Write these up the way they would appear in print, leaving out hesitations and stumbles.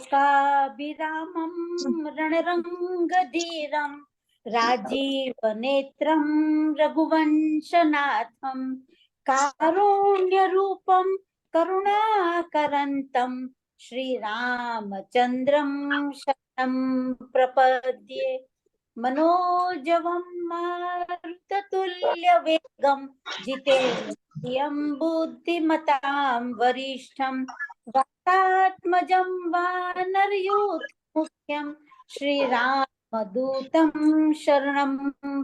शोकाभिरामं रणरंगधीरं राजीवनेत्रं रघुवंशनाथं कारुण्यरूपं करुणाकरन्तं श्रीरामचन्द्रं शरणं प्रपद्ये। मनोजवं मारुततुल्यवेगं जितेन्द्रियं बुद्धिमतां वरिष्ठं वातात्मजं वानरयूथमुख्यं श्रीरामदूतं शरणं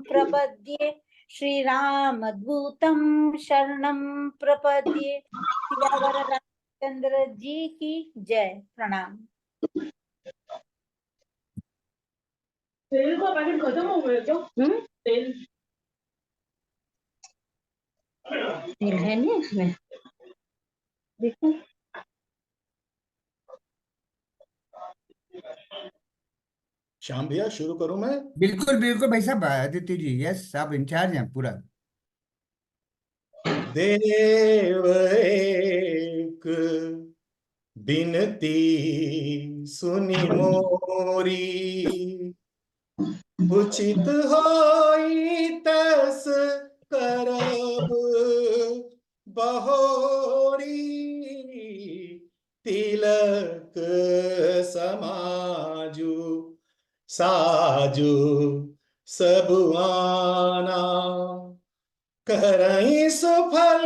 प्रपद्ये। श्रीरामदूतं शरणं प्रपद्ये। सियावर रामचंद्र जी की जय। प्रणाम। तेल का पैकेट खत्म हो गया क्या? तेल तेल है नहीं इसमें, देखो। श्याम भैया शुरू करूं मैं? बिल्कुल बिल्कुल भाई साहब, आदित्य जी, यस, आप इंचार्ज हैं पूरा। देव एक बिनती सुनि मोरी, उचित होई तस करब बहोरी, तिलक समाजु साजु सब आना, करई सुफल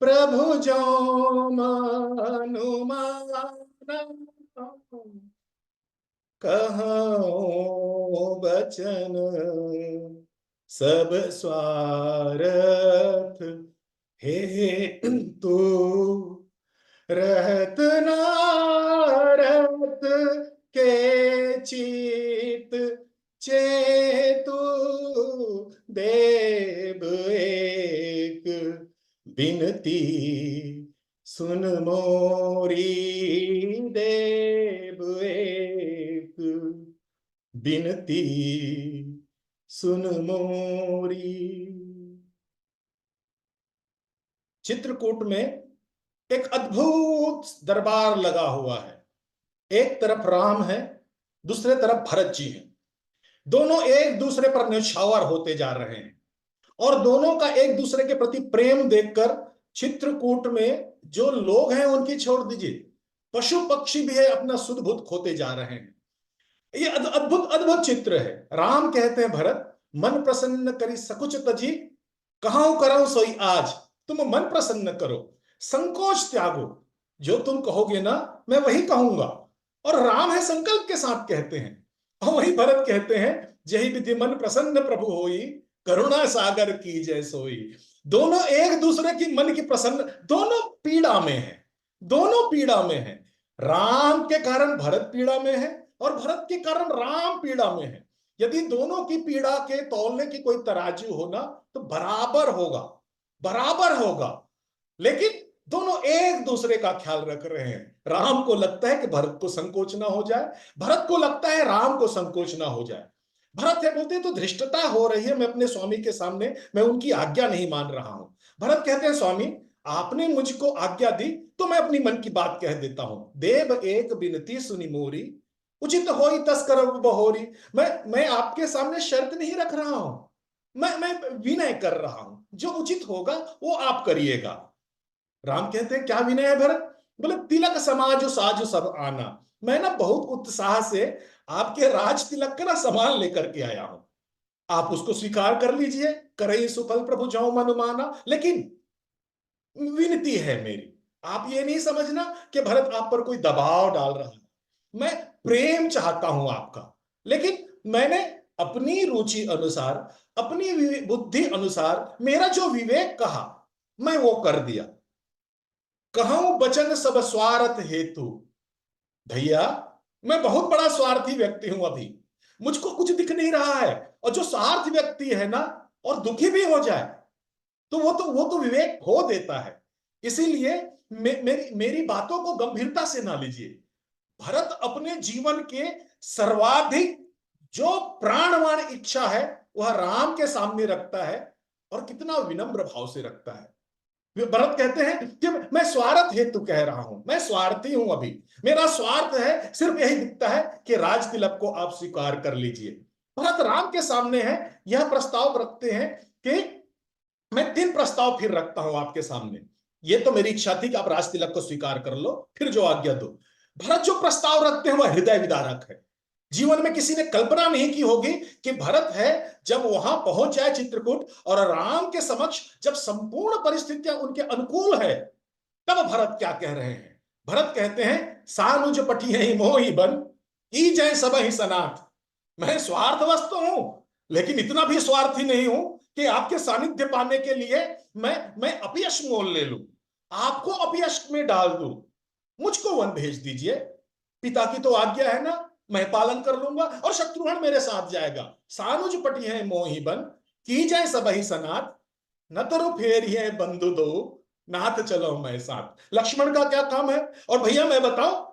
प्रभु जो मनुमाना, कहो बचन सब स्वार्थ, हे तू रहत नारत के चित चेतु, देव एक बिनती सुन मोरी, देव एक बिनती सुन मोरी। चित्रकूट में एक अद्भुत दरबार लगा हुआ है। एक तरफ राम है, दूसरे तरफ भरत जी हैं। दोनों एक दूसरे पर न्यौछावर होते जा रहे हैं और दोनों का एक दूसरे के प्रति प्रेम देखकर चित्रकूट में जो लोग हैं उनकी छोड़ दीजिए, पशु पक्षी भी है अपना सुध बुध खोते जा रहे हैं। ये अद्भुत अद्भुत चित्र है। राम कहते हैं भरत, मन प्रसन्न करी सकुच तजी, कहां करो सोई आज, तुम मन प्रसन्न करो, संकोच त्यागो, जो तुम कहोगे ना मैं वही कहूंगा। और राम है संकल्प के साथ कहते हैं, और वही भरत कहते हैं, जही विधि मन प्रसन्न प्रभु होई, करुणा सागर की जय सोई। दोनों एक दूसरे की मन की प्रसन्न, दोनों पीड़ा में है, दोनों पीड़ा में है। राम के कारण भरत पीड़ा में है और भरत के कारण राम पीड़ा में है। यदि दोनों की पीड़ा के तौलने की कोई तराजू हो ना तो बराबर होगा, बराबर होगा। लेकिन दोनों एक दूसरे का ख्याल रख रहे हैं। राम को लगता है कि भरत को संकोच ना हो जाए, भरत को लगता है राम को संकोच ना हो जाए। भरत है बोलते तो धृष्टता हो रही है, मैं अपने स्वामी के सामने मैं उनकी आज्ञा नहीं मान रहा हूं। भरत कहते हैं स्वामी आपने मुझको आज्ञा दी तो मैं अपनी मन की बात कह देता हूं। देव एक बिनती सुनी मोरी, उचित होई तस्कर बहोरी। मैं आपके सामने शर्त नहीं रख रहा हूं, मैं विनय कर रहा हूं, जो उचित होगा वो आप करिएगा। राम कहते हैं क्या विनय है भरत? बोले तिलक समाजो साजो सब आना, मैं ना बहुत उत्साह से आपके राज तिलक का ना सामान लेकर के आया हूं, आप उसको स्वीकार कर लीजिए, करे सुफल प्रभु जो मनुमाना। लेकिन विनती है मेरी, आप ये नहीं समझना कि भरत आप पर कोई दबाव डाल रहा है, मैं प्रेम चाहता हूं आपका। लेकिन मैंने अपनी रुचि अनुसार, अपनी बुद्धि अनुसार मेरा जो विवेक कहा मैं वो कर दिया। कहूं बचन सब स्वार्थ हेतु, भैया मैं बहुत बड़ा स्वार्थी व्यक्ति हूं, अभी मुझको कुछ दिख नहीं रहा है। और जो स्वार्थ व्यक्ति है ना और दुखी भी हो जाए तो वो तो विवेक खो देता है। इसीलिए मेरी बातों को गंभीरता से ना लीजिए। भरत अपने जीवन के सर्वाधिक जो प्राणवान इच्छा है वह राम के सामने रखता है और कितना विनम्र भाव से रखता है। भरत कहते हैं कि मैं स्वार्थ हेतु कह रहा हूं, मैं स्वार्थी हूं, अभी मेरा स्वार्थ है, सिर्फ यही दिखता है कि राज तिलक को आप स्वीकार कर लीजिए। भरत राम के सामने है, यह प्रस्ताव रखते हैं कि मैं 3 प्रस्ताव फिर रखता हूं आपके सामने। ये तो मेरी इच्छा थी कि आप राज तिलक को स्वीकार कर लो, फिर जो आज्ञा दो। भरत जो प्रस्ताव रखते हैं वह हृदय विदारक है। जीवन में किसी ने कल्पना नहीं की होगी कि भरत है जब वहां पहुंच जाए चित्रकूट और राम के समक्ष जब संपूर्ण परिस्थितियां उनके अनुकूल है, तब भरत क्या कह रहे हैं। भरत कहते हैं सानुज पठियहि मोहि बन की जय सबहि सनाथ। मैं स्वार्थवश तो हूं, लेकिन इतना भी स्वार्थी नहीं हूं कि आपके सानिध्य पाने के लिए मैं अपयश मोल ले लूं, आपको अपयश में डाल दूं। मुझको वन भेज दीजिए, पिता की तो आज्ञा है ना, मैं पालन कर लूंगा और शत्रुघ्न मेरे साथ जाएगा। सानुज पठियहि मोहि बन की जय सबहि सनाथ, न तरु फेरिए बंधु दो नाथ चलो मैं साथ। लक्ष्मण का क्या काम है। और भैया मैं बताऊं,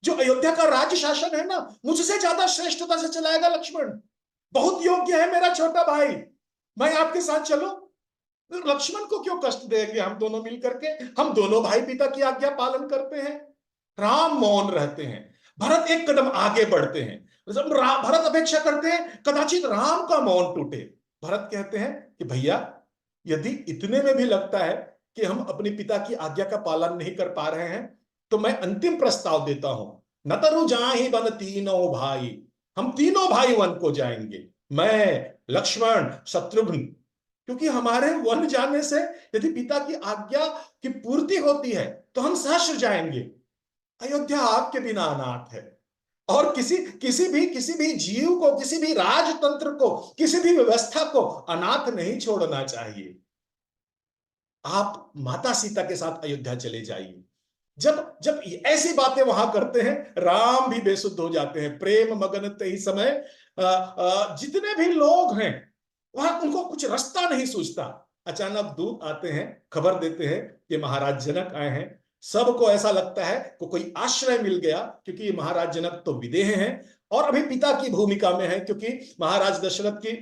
जो अयोध्या का राज्य शासन है ना, मुझसे ज्यादा श्रेष्ठता से चलाएगा लक्ष्मण। बहुत योग्य है मेरा छोटा भाई, मैं आपके साथ चलूं। लक्ष्मण को क्यों कष्ट देंगे हम दोनों मिलकर के। हम दोनों भाई पिता की आज्ञा पालन करते हैं। राम मौन रहते हैं, भरत एक कदम आगे बढ़ते हैं। भरत अपेक्षा करते हैं कदाचित राम का मौन टूटे। भरत कहते हैं कि भैया यदि इतने में भी लगता है कि हम अपने पिता की आज्ञा का पालन नहीं कर पा रहे हैं, तो मैं अंतिम प्रस्ताव देता हूं। न तरु जाहि बन तीनों भाई, हम तीनों भाई वन को जाएंगे, मैं, लक्ष्मण, शत्रुघ्न। क्योंकि हमारे वन जाने से यदि पिता की आज्ञा की पूर्ति होती है तो हम सहस्र जाएंगे। अयोध्या आपके बिना अनाथ है, और किसी भी जीव को, किसी भी राजतंत्र को, किसी भी व्यवस्था को अनाथ नहीं छोड़ना चाहिए। आप माता सीता के साथ अयोध्या चले जाइए। जब जब ऐसी बातें वहां करते हैं, राम भी बेसुध हो जाते हैं। प्रेम मगन तहि समय जितने भी लोग हैं वहां उनको कुछ रास्ता नहीं सूझता। अचानक दूत आते हैं, खबर देते हैं कि महाराज जनक आए हैं। सबको ऐसा लगता है को कोई आश्रय मिल गया, क्योंकि महाराज जनक तो विदेह हैं और अभी पिता की भूमिका में है, क्योंकि महाराज दशरथ की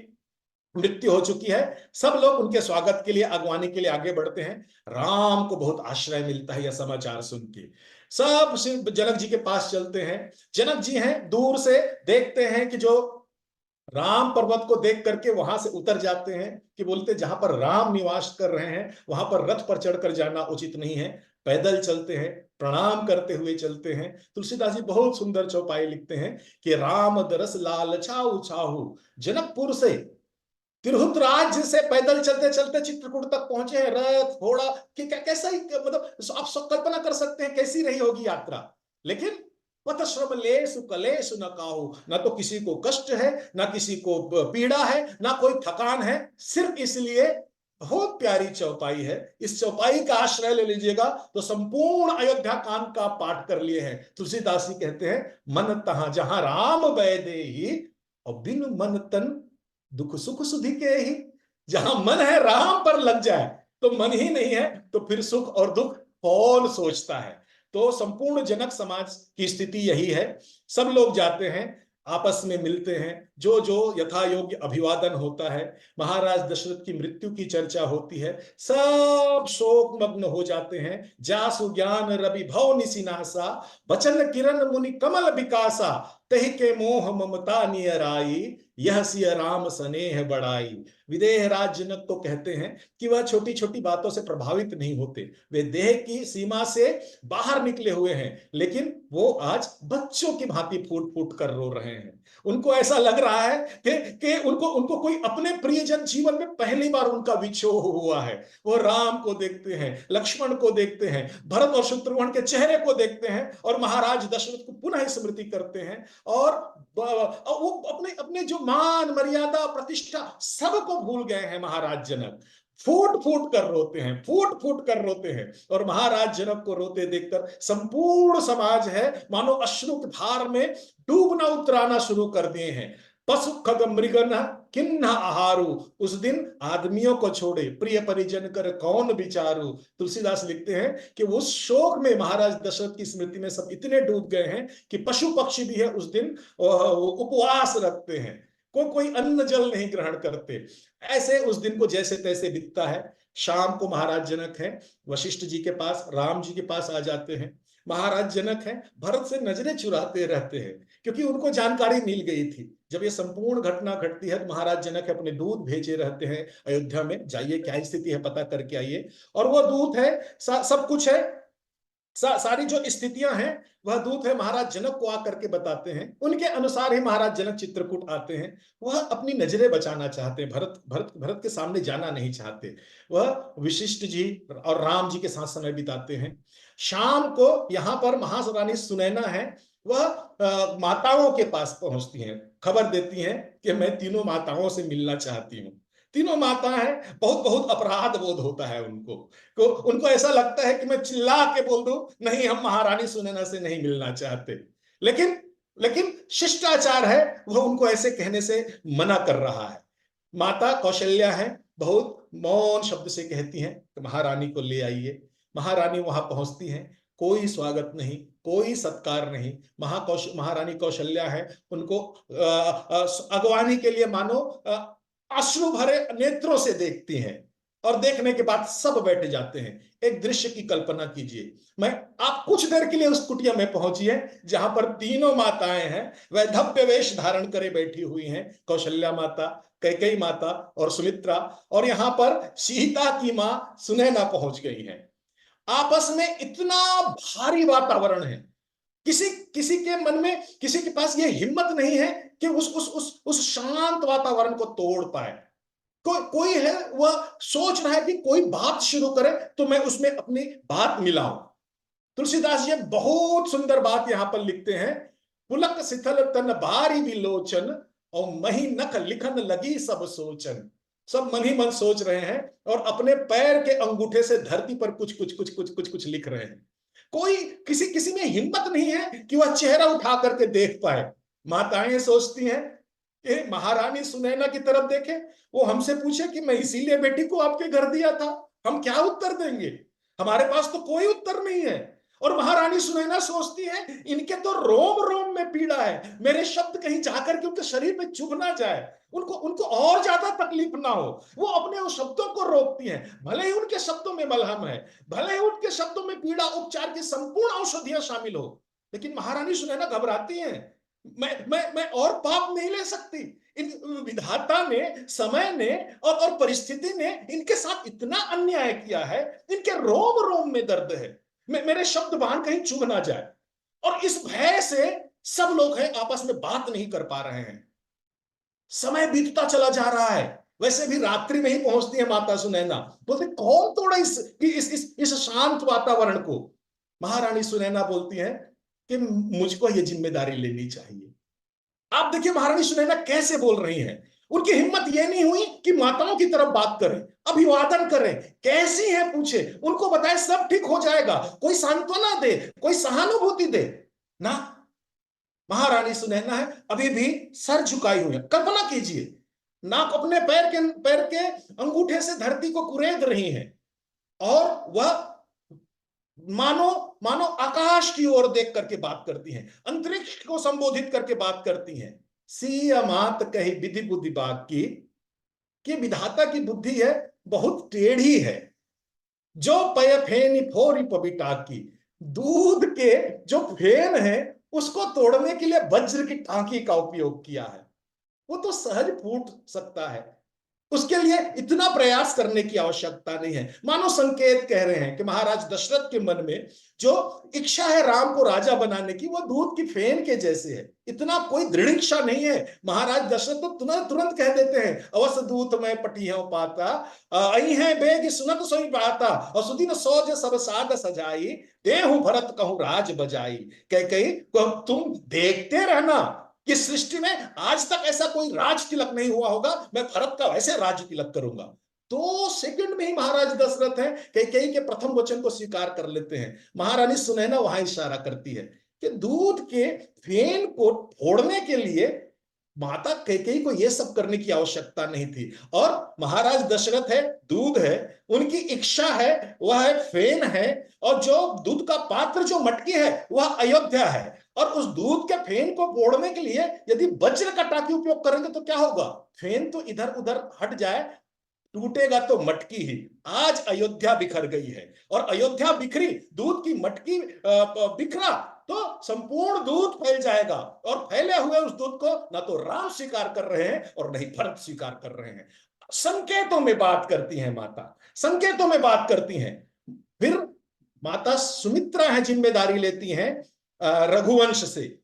मृत्यु हो चुकी है। सब लोग उनके स्वागत के लिए, अगवानी के लिए आगे बढ़ते हैं। राम को बहुत आश्रय मिलता है यह समाचार सुन के। सब जनक जी के पास चलते हैं। जनक जी हैं, दूर से देखते हैं कि जो राम पर्वत को देख करके वहां से उतर जाते हैं, कि बोलते जहां पर राम निवास कर रहे हैं वहां पर रथ पर चढ़कर जाना उचित नहीं है, पैदल चलते हैं, प्रणाम करते हुए चलते हैं। तुलसीदास जी बहुत सुंदर चौपाई लिखते हैं कि राम दरस लाल छाऊ छाऊ, जनकपुर से, तिरहुत राज्य से पैदल चलते चलते चित्रकूट तक पहुंचे हैं। रथ घोड़ा कि कैसा ही, मतलब आप सब कल्पना कर सकते हैं कैसी रही होगी यात्रा। लेकिन पथ श्रम लेसु कलेसु न काहू, ना तो किसी को कष्ट है, ना किसी को पीड़ा है, ना कोई थकान है। सिर्फ इसलिए बहुत प्यारी चौपाई है, इस चौपाई का आश्रय ले लीजिएगा तो संपूर्ण अयोध्या कांड का पाठ कर लिए हैं। तुलसीदास जी कहते हैं मन तहां जहां राम वैदेही, और बिन मन तन दुख सुख सुधि के ही। जहां मन है राम पर लग जाए तो मन ही नहीं है तो फिर सुख और दुख कौन सोचता है। तो संपूर्ण जनक समाज की स्थिति यही है। सब लोग जाते हैं, आपस में मिलते हैं, जो जो यथा योग्य अभिवादन होता है। महाराज दशरथ की मृत्यु की चर्चा होती है, सब शोक मग्न हो जाते हैं। जासु ज्ञान रवि भव निसिनासा, वचन किरण मुनि कमल विकासा, तहि के मोह ममता नियराई, यह सिय राम स्नेह बढ़ाई। विदेह राज जनक तो कहते हैं कि वह छोटी छोटी बातों से प्रभावित नहीं होते, वे देह की सीमा से बाहर निकले हुए हैं, लेकिन वो आज बच्चों की भांति फूट फूट कर रो रहे हैं। उनको ऐसा लग रहा है कि उनको कोई अपने प्रियजन, जीवन में पहली बार उनका विछोह हुआ है। वो राम को देखते हैं, लक्ष्मण को देखते हैं, भरत और शत्रुघ्न के चेहरे को देखते हैं और महाराज दशरथ को पुनः स्मृति करते हैं। और वो अपने अपने जो मान मर्यादा प्रतिष्ठा सबको भूल गए हैं। महाराज जनक फूट फूट कर रोते हैं, फूट फूट कर रोते हैं। और महाराज जनक को रोते देखकर संपूर्ण समाज है मानो अश्रु के धार में डूबना उतराना शुरू कर दिए हैं। पशु खग मृगन किन्ह आहारू, उस दिन आदमियों को छोड़े प्रिय परिजन कर कौन विचारू। तुलसीदास लिखते हैं कि उस शोक में महाराज दशरथ की स्मृति में सब इतने डूब गए हैं कि पशु पक्षी भी है उस दिन उपवास रखते हैं, कोई अन्न जल नहीं ग्रहण करते। ऐसे उस दिन को जैसे तैसे बीतता है। शाम को महाराज जनक है वशिष्ठ जी के पास, राम जी के पास आ जाते हैं। महाराज जनक है भरत से नजरें चुराते रहते हैं, क्योंकि उनको जानकारी मिल गई थी। जब ये संपूर्ण घटना घटती है तो महाराज जनक अपने दूत भेजे रहते हैं अयोध्या में, जाइए क्या स्थिति है पता करके आइए। और वो दूत है, सब कुछ है, सारी जो स्थितियां हैं वह दूत है महाराज जनक को आकर के बताते हैं। उनके अनुसार ही महाराज जनक चित्रकूट आते हैं। वह अपनी नजरें बचाना चाहते हैं, भरत के सामने जाना नहीं चाहते। वह वशिष्ठ जी और राम जी के साथ समय बिताते हैं। शाम को यहाँ पर महारानी सुनैना है, वह माताओं के पास पहुंचती हैं, खबर देती हैं कि मैं तीनों माताओं से मिलना चाहती हूँ। तीनों माता है, बहुत बहुत अपराध बोध होता है उनको ऐसा लगता है कि मैं चिल्ला के बोल दूं नहीं, हम महारानी सुनैना से नहीं मिलना चाहते। लेकिन शिष्टाचार है, वह उनको ऐसे कहने से मना कर रहा है। माता कौशल्या है, बहुत मौन शब्द से कहती हैं कि महारानी को ले आइए। महारानी वहां पहुंचती हैं, कोई स्वागत नहीं, कोई सत्कार नहीं। महारानी कौशल्या है, उनको अगवानी के लिए मानो अश्रु भरे नेत्रों से देखती हैं, और देखने के बाद सब बैठ जाते हैं। एक दृश्य की कल्पना कीजिए, आप कुछ देर के लिए उस कुटिया में पहुंचिए जहां पर तीनों माताएं हैं, वैधव्य वेश धारण करे बैठी हुई हैं। कौशल्या माता, कैकेयी माता और सुमित्रा, और यहां पर सीता की मां सुनैना पहुंच गई हैं। आपस में इतना भारी वातावरण है, किसी के मन में, किसी के पास ये हिम्मत नहीं है कि उस शांत वातावरण को तोड़ पाए। कोई है वह सोच रहा है कि कोई बात शुरू करे तो मैं उसमें अपनी बात मिलाऊं। तुलसीदास जी बहुत सुंदर बात यहां पर लिखते हैं, पुलक शिथल तन बारी विलोचन और मही नख लिखन लगी सब सोचन। सब मन ही मन सोच रहे हैं और अपने पैर के अंगूठे से धरती पर कुछ लिख रहे हैं। कोई किसी में हिम्मत नहीं है कि वह चेहरा उठा करके देख पाए। माताएं सोचती हैं कि महारानी सुनैना की तरफ देखे, वो हमसे पूछे कि मैं इसीलिए बेटी को आपके घर दिया था, हम क्या उत्तर देंगे? हमारे पास तो कोई उत्तर नहीं है। और महारानी सुनैना सोचती है इनके तो रोम रोम में पीड़ा है, मेरे शब्द कहीं जाकर के उनके शरीर पे चुभ ना जाए, उनको और ज्यादा तकलीफ ना हो। वो अपने उस शब्दों को रोकती हैं, भले ही उनके शब्दों में मलहम है, भले ही उनके शब्दों में पीड़ा उपचार की संपूर्ण औषधियां शामिल हो, लेकिन महारानी सुनैना घबराती हैं। मैं और पाप नहीं ले सकती। इन विधाता ने, समय ने और परिस्थिति ने इनके साथ इतना अन्याय किया है, इनके रोम रोम में दर्द है, मेरे शब्द बाण कहीं चुभ ना जाए। और इस भय से सब लोग हैं आपस में बात नहीं कर पा रहे हैं। समय बीतता चला जा रहा है, वैसे भी रात्रि में ही पहुंचती है माता सुनैना। बोलते कौन तोड़ा इस शांत वातावरण को? महारानी सुनैना बोलती है कि मुझको ये जिम्मेदारी लेनी चाहिए। आप देखिए महारानी सुनैना कैसे बोल रही हैं। उनकी हिम्मत यह नहीं हुई कि माताओं की तरफ बात करें, अभिवादन करें, कैसी है पूछे, उनको बताए सब ठीक हो जाएगा, कोई सांत्वना दे, कोई सहानुभूति दे ना। महारानी सुनैना है अभी भी सर झुकाई हुई है। कल्पना कीजिए, नाक अपने पैर के अंगूठे से धरती को कुरेद रही हैं, और वह मानो आकाश की ओर देख करके बात करती हैं, अंतरिक्ष को संबोधित करके बात करती हैं। सिया मात कही विधि बुद्धि बाग की, कि विधाता की बुद्धि है बहुत टेढ़ी है। जो पय फेनी फोरी पबिटा की, दूध के जो फेन है उसको तोड़ने के लिए वज्र की टांकी का उपयोग किया है। वो तो सहज फूट सकता है, उसके लिए इतना प्रयास करने की आवश्यकता नहीं है। मानो संकेत कह रहे हैं कि महाराज दशरथ के मन में जो इच्छा है राम को राजा बनाने की, वो दूध की फेन के जैसे है, इतना कोई दृढ़ इच्छा नहीं है। महाराज दशरथ तो तुरंत कह देते हैं, अवश्य दूत में पटियों पाता, अई है बेग सुनत सोई पाता, और सुदिन सोज सब साद सजाई, देहु भरत कहूं राज बजाई। कह तुम देखते रहना कि सृष्टि में आज तक ऐसा कोई राज तिलक नहीं हुआ होगा, मैं भरत का वैसे राज तिलक करूंगा। 2 सेकंड में ही महाराज दशरथ हैं कैकेयी के प्रथम वचन को स्वीकार कर लेते हैं। महारानी सुनैना वहां इशारा करती है कि दूध के फेन को फोड़ने के लिए माता कैकेयी को यह सब करने की आवश्यकता नहीं थी। और महाराज दशरथ है, दूध है, उनकी इच्छा है, वह है फेन है, और जो दूध का पात्र, जो मटकी है, वह अयोध्या है। और उस दूध के फेन को फोड़ने के लिए यदि वज्र का टाकी उपयोग करेंगे तो क्या होगा? फेन तो इधर उधर हट जाए, टूटेगा तो मटकी ही। आज अयोध्या बिखर गई है, और अयोध्या बिखरी, दूध की मटकी बिखरा तो संपूर्ण दूध फैल जाएगा, और फैले हुए उस दूध को ना तो राम स्वीकार कर रहे हैं और नहीं भरत स्वीकार कर रहे हैं। संकेतों में बात करती हैं माता, संकेतों में बात करती हैं। फिर माता सुमित्रा है, जिम्मेदारी लेती हैं रघुवंश से।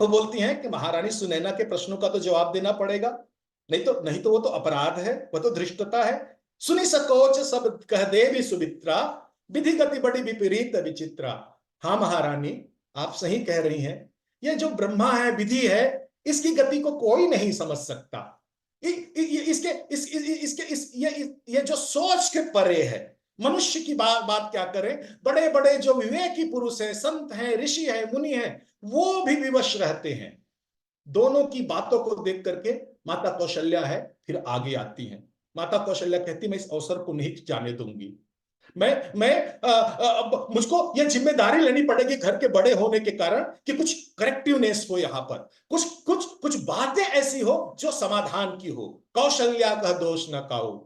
वो बोलती हैं कि महारानी सुनैना के प्रश्नों का तो जवाब देना पड़ेगा, नहीं तो वो तो अपराध है, वो तो धृष्टता है। सुनी सकोच सब कह देवी सुमित्रा, विधि गति बड़ी विपरीत विचित्रा। हाँ महारानी, आप सही कह रही हैं, ये जो ब्रह्मा है, विधि है, इसकी गति को कोई नहीं समझ सकता। ये जो सोच के परे है। मनुष्य की बात क्या करें, बड़े बड़े जो विवेकी पुरुष हैं, संत हैं, ऋषि हैं, मुनि हैं, वो भी विवश रहते हैं। दोनों की बातों को देख करके माता कौशल्या है, फिर आगे आती हैं। माता कौशल्या कहती, मैं इस अवसर को नहीं जाने दूंगी। मुझको यह जिम्मेदारी लेनी पड़ेगी घर के बड़े होने के कारण कि कुछ करेक्टिवनेस हो, यहां पर कुछ बातें ऐसी हो जो समाधान की हो। कौशल्या का दोष न काऊ।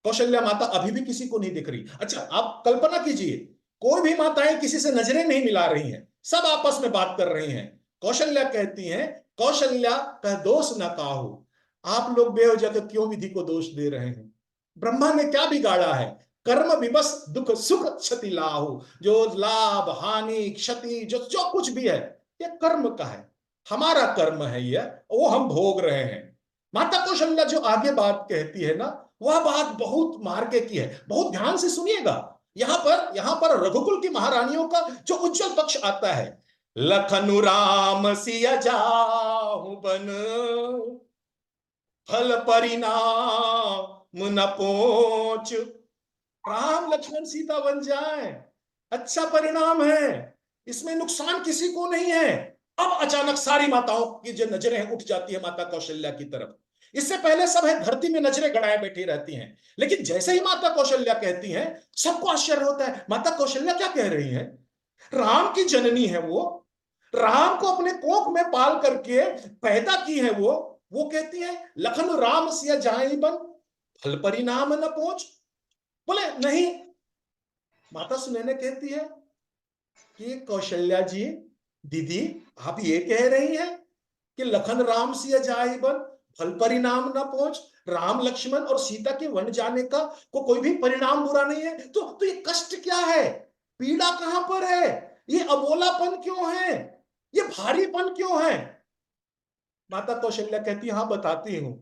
कौशल्या माता अभी भी किसी को नहीं दिख रही। अच्छा, आप कल्पना कीजिए, कोई भी माताएं किसी से नजरें नहीं मिला रही हैं, सब आपस में बात कर रही हैं। कौशल्या कहती हैं, कौशल्या का दोष न काहू। आप लोग बेवजह तो क्यों विधि को दोष दे रहे हैं? ब्रह्मा ने क्या बिगाड़ा है? कर्म विवश दुख सुख क्षति लाहु। जो लाभ हानि क्षति जो कुछ भी है, ये कर्म का है, हमारा कर्म है, ये वो हम भोग रहे हैं। माता कौशल्या जो आगे बात कहती है ना, वह बात बहुत मार्के की है, बहुत ध्यान से सुनिएगा। यहां पर रघुकुल की महारानियों का जो उज्जवल पक्ष आता है। लखनु राम सिया जाहु बन, फल परिणाम न पहुंच। राम लक्ष्मण सीता बन जाए, अच्छा परिणाम है, इसमें नुकसान किसी को नहीं है। अब अचानक सारी माताओं की जो नजरें उठ जाती है माता कौशल्या की तरफ। इससे पहले सब है धरती में नजरें गड़ाए बैठी रहती हैं, लेकिन जैसे ही माता कौशल्या कहती हैं, सबको आश्चर्य होता है। माता कौशल्या क्या कह रही हैं? राम की जननी है वो, राम को अपने कोख में पाल करके पैदा की है वो कहती है लखन राम सिया जाए बन, फल परिणाम न पहुंच। बोले नहीं। माता सुनैना कहती है कि कौशल्या जी, दीदी, आप ये कह रही हैं कि लखन राम सिया जाए बन, फल परिणाम न पहुंच। राम लक्ष्मण और सीता के वन जाने का कोई भी परिणाम बुरा नहीं है, तो ये कष्ट क्या है? पीड़ा कहां पर है? ये अबोलापन क्यों है? ये भारीपन क्यों है? माता कौशल्या कहती है, हाँ बताती हूं।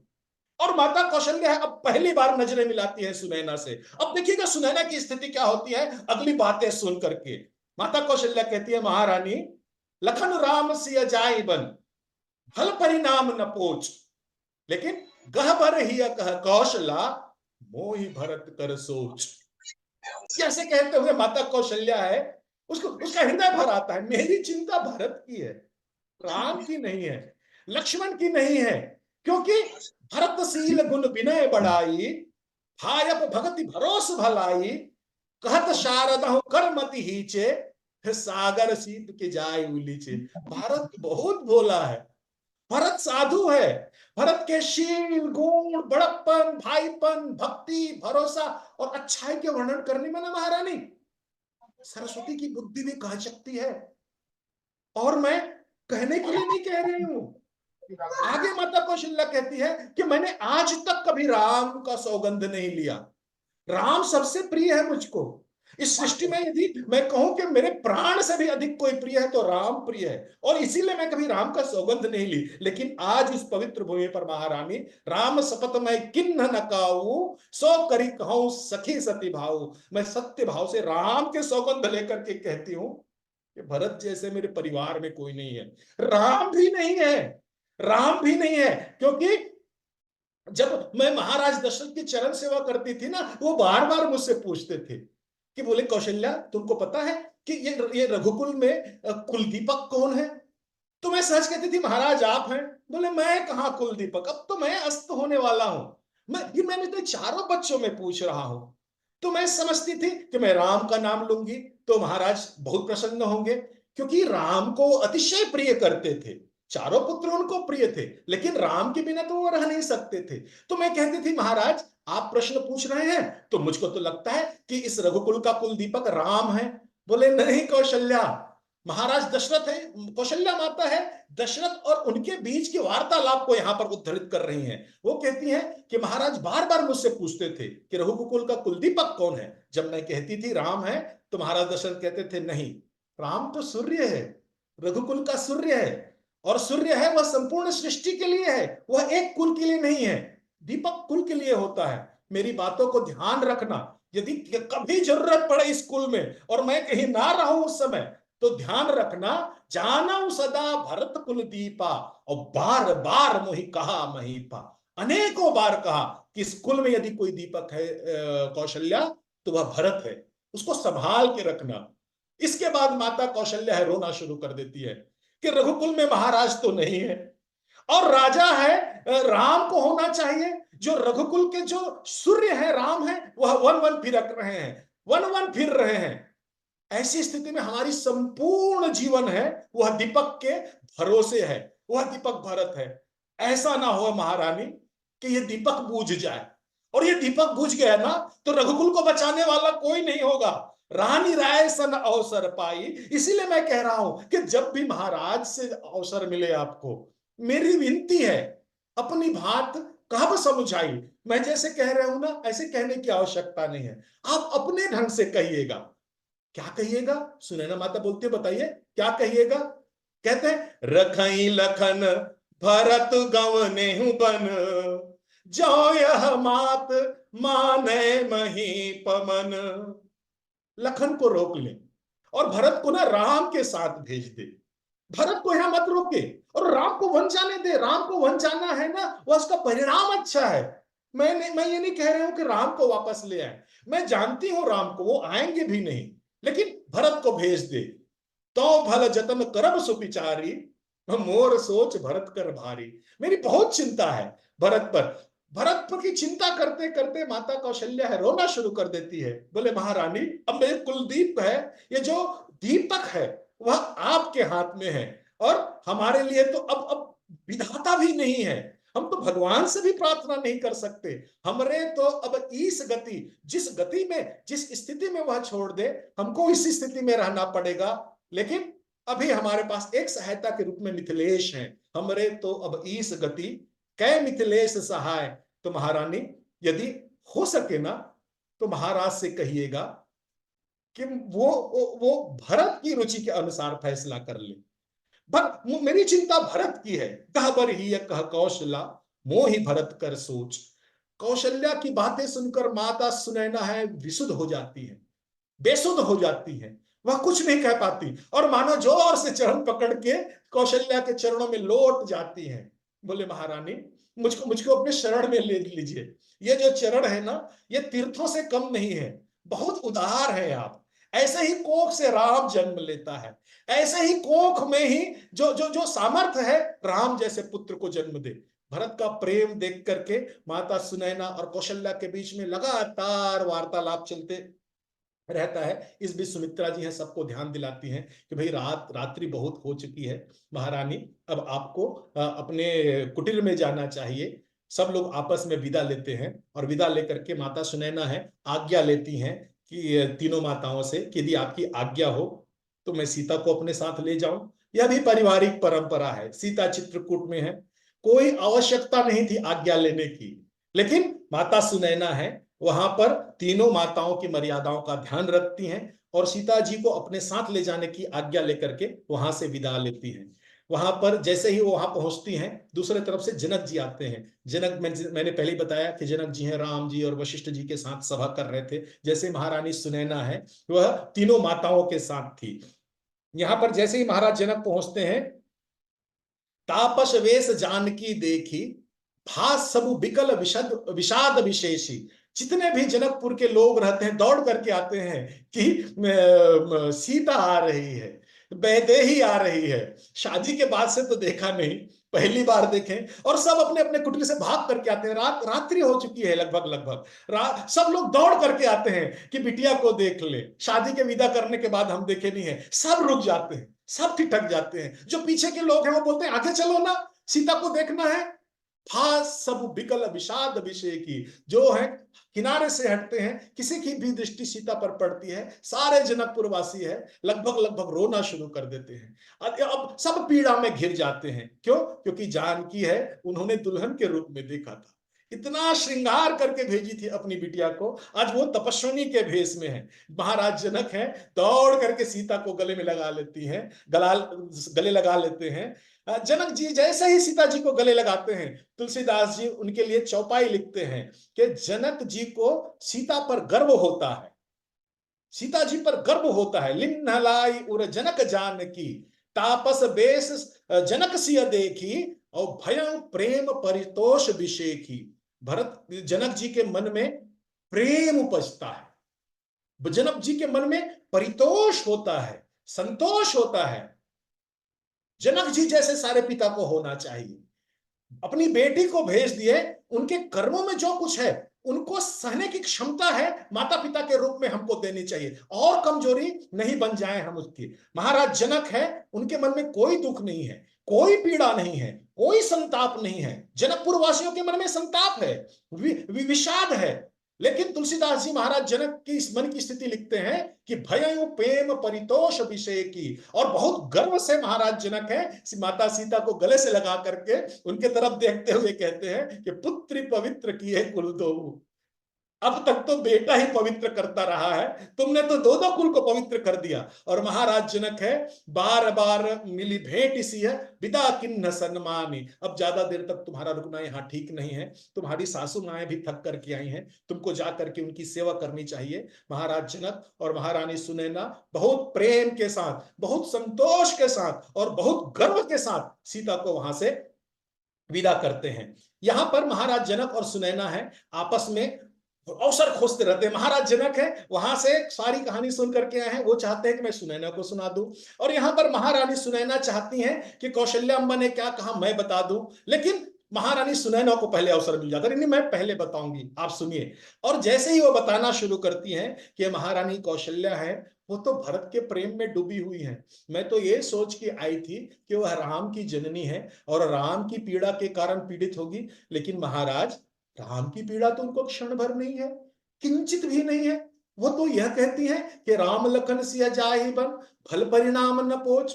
और माता कौशल्या अब पहली बार नजरें मिलाती है सुनैना से। अब देखिएगा सुनैना की स्थिति क्या होती है अगली बातें सुन करके। माता कौशल्या कहती है, महारानी, लखन राम सिया जाए बन, फल परिणाम न पोच। लेकिन गहबर ही कह कौशला, मोहि भरत कर सोच। कैसे कहते हुए माता कौशल्या है, उसका हृदय भर आता है। मेरी चिंता भरत की है, राम की नहीं है, लक्ष्मण की नहीं है। क्योंकि भरतशील गुण विनय बढ़ाई, भायप भगति भरोस भलाई। कहत शारदा करमति हीचे, सागर सीत के जाय उलीचे। भारत बहुत भोला है, भरत साधु है। भरत के शील गुण, बड़प्पन, भाईपन, भक्ति, भरोसा और अच्छाई के वर्णन करने में ना महारानी सरस्वती की बुद्धि भी कह सकती है। और मैं कहने के लिए नहीं कह रही हूं। आगे माता कौशल्या कहती है कि मैंने आज तक कभी राम का सौगंध नहीं लिया। राम सबसे प्रिय है मुझको। इस सृष्टि में यदि मैं कहूं कि मेरे प्राण से भी अधिक कोई प्रिय है तो राम प्रिय है, और इसीलिए मैं कभी राम का सौगंध नहीं ली। लेकिन आज इस पवित्र भूमि पर महारानी, राम शपथ मैं किन्ह न काऊ, सो करी कहूं सखी सती भाऊ। मैं सत्य भाव से राम के सौगंध लेकर के कहती हूं कि भरत जैसे मेरे परिवार में कोई नहीं है, राम भी नहीं है, राम भी नहीं है। क्योंकि जब मैं महाराज दशरथ की चरण सेवा करती थी ना, वो बार बार मुझसे पूछते थे कि बोले कौशल्या, तुमको पता है कि ये रघुकुल में कुलदीपक कौन है? तो मैं सहज कहती थी, महाराज आप हैं। बोले मैं कहाँ कुलदीपक, अब तो मैं अस्त होने वाला हूं। मैंने तो चारों बच्चों में पूछ रहा हूं। तो मैं समझती थी कि मैं राम का नाम लूंगी तो महाराज बहुत प्रसन्न होंगे, क्योंकि राम को अतिशय प्रिय करते थे। चारों पुत्र उनको प्रिय थे, लेकिन राम के बिना तो वो रह नहीं सकते थे। तो मैं कहती थी, महाराज आप प्रश्न पूछ रहे हैं तो मुझको तो लगता है कि इस रघुकुल का कुल दीपक राम है। बोले नहीं कौशल्या, महाराज दशरथ है, कौशल्या माता है, दशरथ और उनके बीच के वार्तालाप को यहां पर उद्धृत कर रही हैं। वो कहती हैं कि महाराज बार बार मुझसे पूछते थे कि रघुकुल का कुल दीपक कौन है। जब मैं कहती थी राम है तो महाराज दशरथ कहते थे नहीं, राम तो सूर्य है, रघुकुल का सूर्य है, और सूर्य है वह संपूर्ण सृष्टि के लिए है, वह एक कुल के लिए नहीं है। दीपक कुल के लिए होता है। मेरी बातों को ध्यान रखना, यदि कभी जरूरत पड़े इस कुल में और मैं कहीं ना रहूं उस समय, तो ध्यान रखना, जानऊ सदा भरत कुल दीपा, और बार बार मोहि कहा महीपा, अनेकों बार कहा कि इस कुल में यदि कोई दीपक है कौशल्या तो वह भरत है, उसको संभाल के रखना। इसके बाद माता कौशल्या है रोना शुरू कर देती है कि रघुकुल में महाराज तो नहीं है और राजा है, राम को होना चाहिए। जो रघुकुल के जो सूर्य है राम है, वह वन वन फिरक रहे हैं, वन वन फिर रहे हैं। ऐसी स्थिति में हमारी संपूर्ण जीवन है वह दीपक के भरोसे है, वह दीपक भरत है। ऐसा ना हो महारानी कि यह दीपक बुझ जाए, और यह दीपक बुझ गया ना तो रघुकुल को बचाने वाला कोई नहीं होगा। रानी राय सन अवसर पाई। इसीलिए मैं कह रहा हूं कि जब भी महाराज से अवसर मिले आपको, मेरी विनती है अपनी बात कब समझाई। मैं जैसे कह रहा हूं ना, ऐसे कहने की आवश्यकता नहीं है, आप अपने ढंग से कहिएगा। क्या कहिएगा? सुनैना माता बोलती है, बताइए क्या कहिएगा। कहते हैं, रखई लखन भरत गवने बन, जो यह मात माने महीपमन। लखन को रोक ले और भरत को ना राम के साथ भेज दे। भरत को यहां मत रोके और राम को वन जाने दे। राम को वन जाना है ना, वह उसका मैं अच्छा है। मैं ये नहीं कह रहा हूं कि राम को वापस ले आए, मैं जानती हूं राम को वो आएंगे भी नहीं, लेकिन भरत को भेज दे। तो भल जतन करब सुपिचारी, मोर सोच भरत कर भारी। मेरी बहुत चिंता है भरत पर। भरत की चिंता करते करते माता कौशल्या है रोना शुरू कर देती है। बोले महारानी, अब मेरे कुलदीप है, ये जो दीपक है वह आपके हाथ में है, और हमारे लिए तो अब विधाता भी नहीं है। हम तो भगवान से भी प्रार्थना नहीं कर सकते। हमरे तो अब इस गति, जिस गति में, जिस स्थिति में वह छोड़ दे, हमको इसी स्थिति में रहना पड़ेगा। लेकिन अभी हमारे पास एक सहायता के रूप में मिथिलेश है। हमरे तो अब इस गति कै मिथिलेश सहाय। तो महारानी यदि हो सके ना तो महाराज से कहिएगा कि वो भरत की रुचि के अनुसार फैसला कर ले। मेरी चिंता भरत की है। कहबर ही कह कौशला, मोहि भरत कर सोच। कौशल्या की बातें सुनकर माता सुनैना है विशुद्ध हो जाती है, बेसुध हो जाती है, वह कुछ नहीं कह पाती और मानो जोर से चरण पकड़ के कौशल्या के चरणों में लौट जाती हैं। बोले महारानी, मुझको अपने शरण में ले लीजिए। ये जो चरण है ना, ये तीर्थों से कम नहीं है, बहुत उदार है आप। ऐसे ही कोख से राम जन्म लेता है, ऐसे ही कोख में ही जो सामर्थ्य है राम जैसे पुत्र को जन्म दे। भरत का प्रेम देख करके माता सुनैना और कौशल्या के बीच में लगातार वार्तालाप चलते रहता है। इस बीच सुमित्रा जी हैं सबको ध्यान दिलाती हैं कि भाई रात्रि बहुत हो चुकी है, महारानी अब आपको अपने कुटीर में जाना चाहिए। सब लोग आपस में विदा लेते हैं और विदा लेकर के माता सुनैना है आज्ञा लेती हैं कि तीनों माताओं से कि यदि आपकी आज्ञा हो तो मैं सीता को अपने साथ ले जाऊं। यह भी पारिवारिक परंपरा है। सीता चित्रकूट में है, कोई आवश्यकता नहीं थी आज्ञा लेने की, लेकिन माता सुनैना है वहां पर तीनों माताओं की मर्यादाओं का ध्यान रखती हैं और सीता जी को अपने साथ ले जाने की आज्ञा लेकर के वहां से विदा लेती हैं। वहां पर जैसे ही वो वहां पहुंचती हैं, दूसरे तरफ से जनक जी आते हैं। जनक मैंने पहले ही बताया कि जनक जी हैं राम जी और वशिष्ठ जी के साथ सभा कर रहे थे। जैसे महारानी सुनैना है वह तीनों माताओं के साथ थी। यहां पर जैसे ही महाराज जनक पहुंचते हैं, तापस वेश जानकी देखी, भास सबु बिकल विषाद विशेषी। जितने भी जनकपुर के लोग रहते हैं दौड़ करके आते हैं कि सीता आ रही है, वैदेही आ रही है। शादी के बाद से तो देखा नहीं, पहली बार देखें, और सब अपने अपने कुटीर से भाग करके आते हैं। रात्रि हो चुकी है लगभग सब लोग दौड़ करके आते हैं कि बिटिया को देख ले। शादी के विदा करने के बाद हम देखे नहीं है, सब रुक जाते हैं। सब ठिठक जाते हैं। जो पीछे के लोग हैं वो बोलते हैं आगे चलो ना, सीता को देखना है। था सब बिकल विषाद विषय की, जो है किनारे से हटते हैं, किसी की भी दृष्टि सीता पर पड़ती है, सारे जनकपुरवासी है लगभग लगभग रोना शुरू कर देते हैं। अब सब पीड़ा में घिर जाते हैं। क्यों? क्योंकि जानकी है उन्होंने दुल्हन के रूप में देखा था, इतना श्रृंगार करके भेजी थी अपनी बिटिया को, आज वो तपस्विनी के भेष में है। महाराज जनक है, दौड़ करके सीता को गले में लगा लेती हैं, गले लगा लेते हैं। जनक जी जैसे ही सीता जी को गले लगाते हैं, तुलसीदास जी उनके लिए चौपाई लिखते हैं कि जनक जी को सीता पर गर्व होता है, सीता जी पर गर्व होता है। लिन्हलाई उर जनक जानकी, तापस बेस जनक सिय देखी, और भयं प्रेम परितोष विषेखी। भरत जनक जी के मन में प्रेम उपजता है, जनक जी के मन में परितोष होता है, संतोष होता है। जनक जी जैसे सारे पिता को होना चाहिए। अपनी बेटी को भेज दिए, उनके कर्मों में जो कुछ है उनको सहने की क्षमता है माता पिता के रूप में हमको देनी चाहिए, और कमजोरी नहीं बन जाए हम उसकी। महाराज जनक है, उनके मन में कोई दुख नहीं है, कोई पीड़ा नहीं है, कोई संताप नहीं है। जनकपुर वासियों के मन में संताप है, विषाद है, लेकिन तुलसीदास जी महाराज जनक की इस मन की स्थिति लिखते हैं कि भयं प्रेम परितोष विषय की, और बहुत गर्व से महाराज जनक है माता सीता को गले से लगा करके उनके तरफ देखते हुए कहते हैं कि पुत्री पवित्र किए कुल दो। अब तक तो बेटा ही पवित्र करता रहा है, तुमने तो दो दो कुल को पवित्र कर दिया। और महाराज जनक है, बार बार मिली भेंट इसी है, विदा किन्न सन्मानी। अब ज्यादा देर तक तुम्हारा रुकना यहाँ ठीक नहीं है, तुम्हारी सासू माएं भी थक करके आई हैं, तुमको जा करके उनकी सेवा करनी चाहिए। महाराज जनक और महारानी सुनैना बहुत प्रेम के साथ, बहुत संतोष के साथ और बहुत गर्व के साथ सीता को वहां से विदा करते हैं। यहां पर महाराज जनक और सुनैना है, आपस में अवसर खोजते रहते हैं। महाराज जनक है, वहां से सारी कहानी सुन करके आए हैं, वो चाहते हैं कि मैं सुनैना को सुना दूं, और यहां पर महारानी सुनैना चाहती हैं कि कौशल्याम्बा ने क्या कहा मैं बता दूं, लेकिन महारानी सुनैना को पहले अवसर मिल जाता है, नहीं मैं पहले बताऊंगी, आप सुनिए। और जैसे ही वो बताना शुरू करती हैं कि महारानी कौशल्या है, वो तो भरत के प्रेम में डूबी हुई है। मैं तो ये सोच के आई थी कि वह राम की जननी है और राम की पीड़ा के कारण पीड़ित होगी, लेकिन महाराज राम की पीड़ा तो उनको क्षण भर नहीं है, किंचित भी नहीं है। वो तो यह कहती हैं कि राम लखन सिया जाहि बन, फल परिणाम न पोच।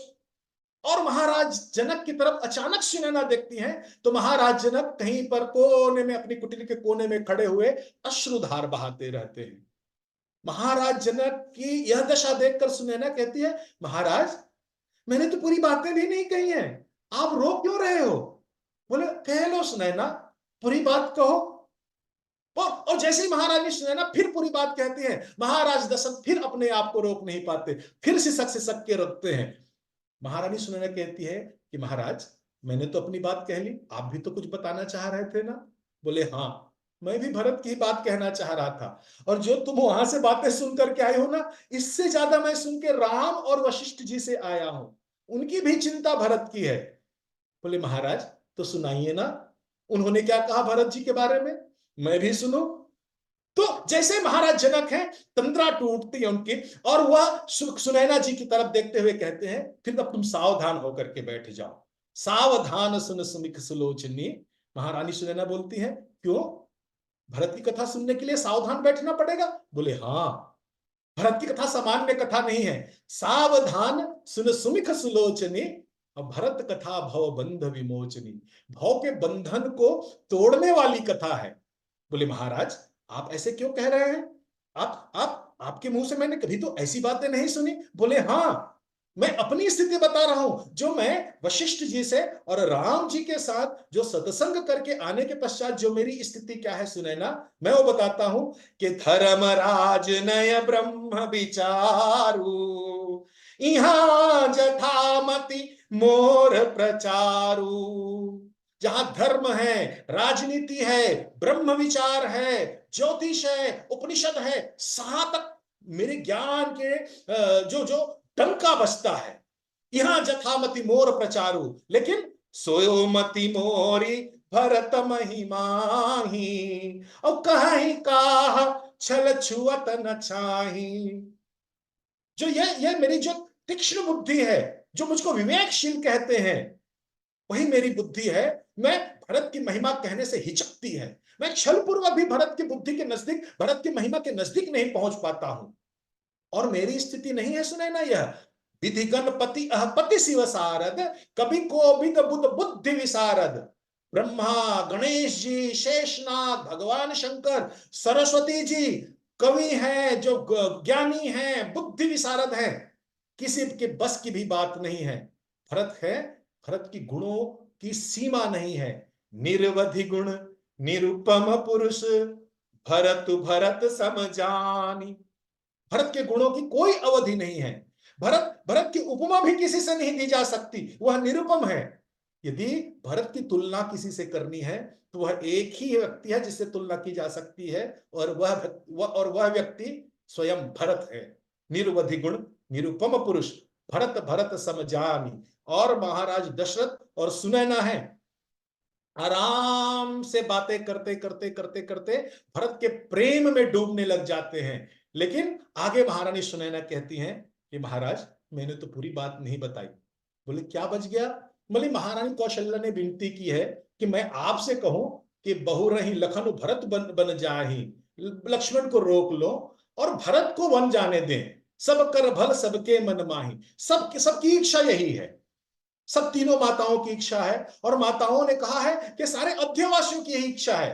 और महाराज जनक की तरफ अचानक सुनैना देखती हैं तो महाराज जनक कहीं पर कोने में, अपनी कुटीर के कोने में खड़े हुए अश्रुधार बहाते रहते हैं। महाराज जनक की यह दशा देखकर सुनैना कहती है, महाराज मैंने तो पूरी बातें भी नहीं कही हैं, आप रो क्यों रहे हो? बोले कह लो सुनैना, पूरी बात कहो। और जैसे ही महारानी सुनैना फिर पूरी बात कहती है, महाराज दशरथ फिर अपने आप को रोक नहीं पाते, फिर सिसक के रखते हैं। महारानी सुनैना कहती है कि महाराज मैंने तो अपनी बात कह ली, आप भी तो कुछ बताना चाह रहे थे ना? बोले हाँ, मैं भी भरत की बात कहना चाह रहा था, और जो तुम वहां से बातें सुन करके आए हो ना, इससे ज्यादा मैं सुन के राम और वशिष्ठ जी से आया हूं, उनकी भी चिंता भरत की है। बोले महाराज तो सुनाइए ना, उन्होंने क्या कहा भरत जी के बारे में, मैं भी सुनो। तो जैसे महाराज जनक हैं, तंद्रा टूटती है उनकी, और वह सुनैना जी की तरफ देखते हुए कहते हैं, फिर अब तुम सावधान होकर के बैठ जाओ, सावधान सुन सुमिख सुलोचनी। महारानी सुनैना बोलती है, क्यों, भरत की कथा सुनने के लिए सावधान बैठना पड़ेगा? बोले हाँ, भरत की कथा सामान्य कथा नहीं है, सावधान सुन सुमिख सुलोचनी, और भरत कथा भव बंध विमोचनी, भव के बंधन को तोड़ने वाली कथा है। बोले महाराज आप ऐसे क्यों कह रहे हैं, आपके मुंह से मैंने कभी तो ऐसी बातें नहीं सुनी। बोले हाँ, मैं अपनी स्थिति बता रहा हूं, जो मैं वशिष्ठ जी से और राम जी के साथ जो सत्संग करके आने के पश्चात जो मेरी स्थिति क्या है सुनैना, मैं वो बताता हूं कि धर्मराज नय ब्रह्म विचारू, यहाँ जथामति मोर प्रचारू। जहां धर्म है, राजनीति है, ब्रह्म विचार है, ज्योतिष है, उपनिषद है, सातक मेरे ज्ञान के जो जो डंका बजता है, यहां जथामति मोर प्रचारू, लेकिन सोयोमति मोरी भरत महिमाही, और कहीं काह छल छुअत न छाही। जो ये मेरी जो तीक्ष्ण बुद्धि है, जो मुझको विवेकशील कहते हैं, वही मेरी बुद्धि है। मैं भरत की महिमा कहने से हिचकती है। मैं छलपूर्वक भी भरत की बुद्धि के नजदीक, भरत की महिमा के नजदीक नहीं पहुंच पाता हूं। और मेरी स्थिति नहीं है, सुने ना, यह विधि गणपति अहपति शिव सारद, कभी कोविद बुद्ध बुद्धि विसारद। ब्रह्मा, गणेश जी, शेषनाग, भगवान शंकर, सरस्वती जी कवि हैं, जो ज्ञानी हैं, बुद्धि विसारद हैं, किसी के बस की भी बात नहीं है। भरत है, भरत की गुणों की सीमा नहीं है। निरवधि गुण निरुपम पुरुष, भरत भरत सम जानी। भरत के गुणों की कोई अवधि नहीं है। भरत की उपमा भी किसी से नहीं दी जा सकती, वह निरुपम है। यदि भरत की तुलना किसी से करनी है तो वह एक ही व्यक्ति है जिससे तुलना की जा सकती है, और वह व्यक्ति स्वयं भरत है। निर्वधि गुण निरुपम पुरुष, भरत भरत सम जानी। और महाराज दशरथ और सुनैना है, आराम से बातें करते करते करते करते भरत के प्रेम में डूबने लग जाते हैं। लेकिन आगे महारानी सुनैना कहती हैं कि महाराज, मैंने तो पूरी बात नहीं बताई। बोले क्या बच गया? बोले महारानी कौशल्या ने विनती की है कि मैं आपसे कहूं कि बहु रही लखन भरत बन जाही, लक्ष्मण को रोक लो और भरत को वन जाने दें। सब कर भल सबके मन माही। सबकी इच्छा यही है, सब तीनों माताओं की इच्छा है। और माताओं ने कहा है कि सारे अयोध्यावासियों की यही इच्छा है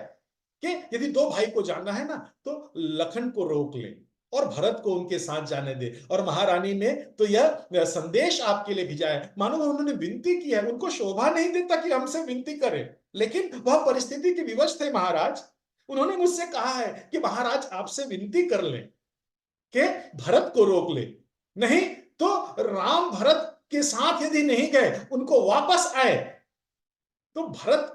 कि यदि दो भाई को जाना है ना तो लखन को रोक ले और भरत को उनके साथ जाने दे। और महारानी ने तो यह संदेश आपके लिए भेजा है। मानो उन्होंने विनती की है, उनको शोभा नहीं देता कि हमसे विनती करें, लेकिन वह परिस्थिति के विवश थे महाराज। उन्होंने मुझसे कहा है कि महाराज आपसे विनती कर लें कि भरत को रोक ले, नहीं तो राम भरत के साथ यदि नहीं गए, उनको वापस आए तो भरत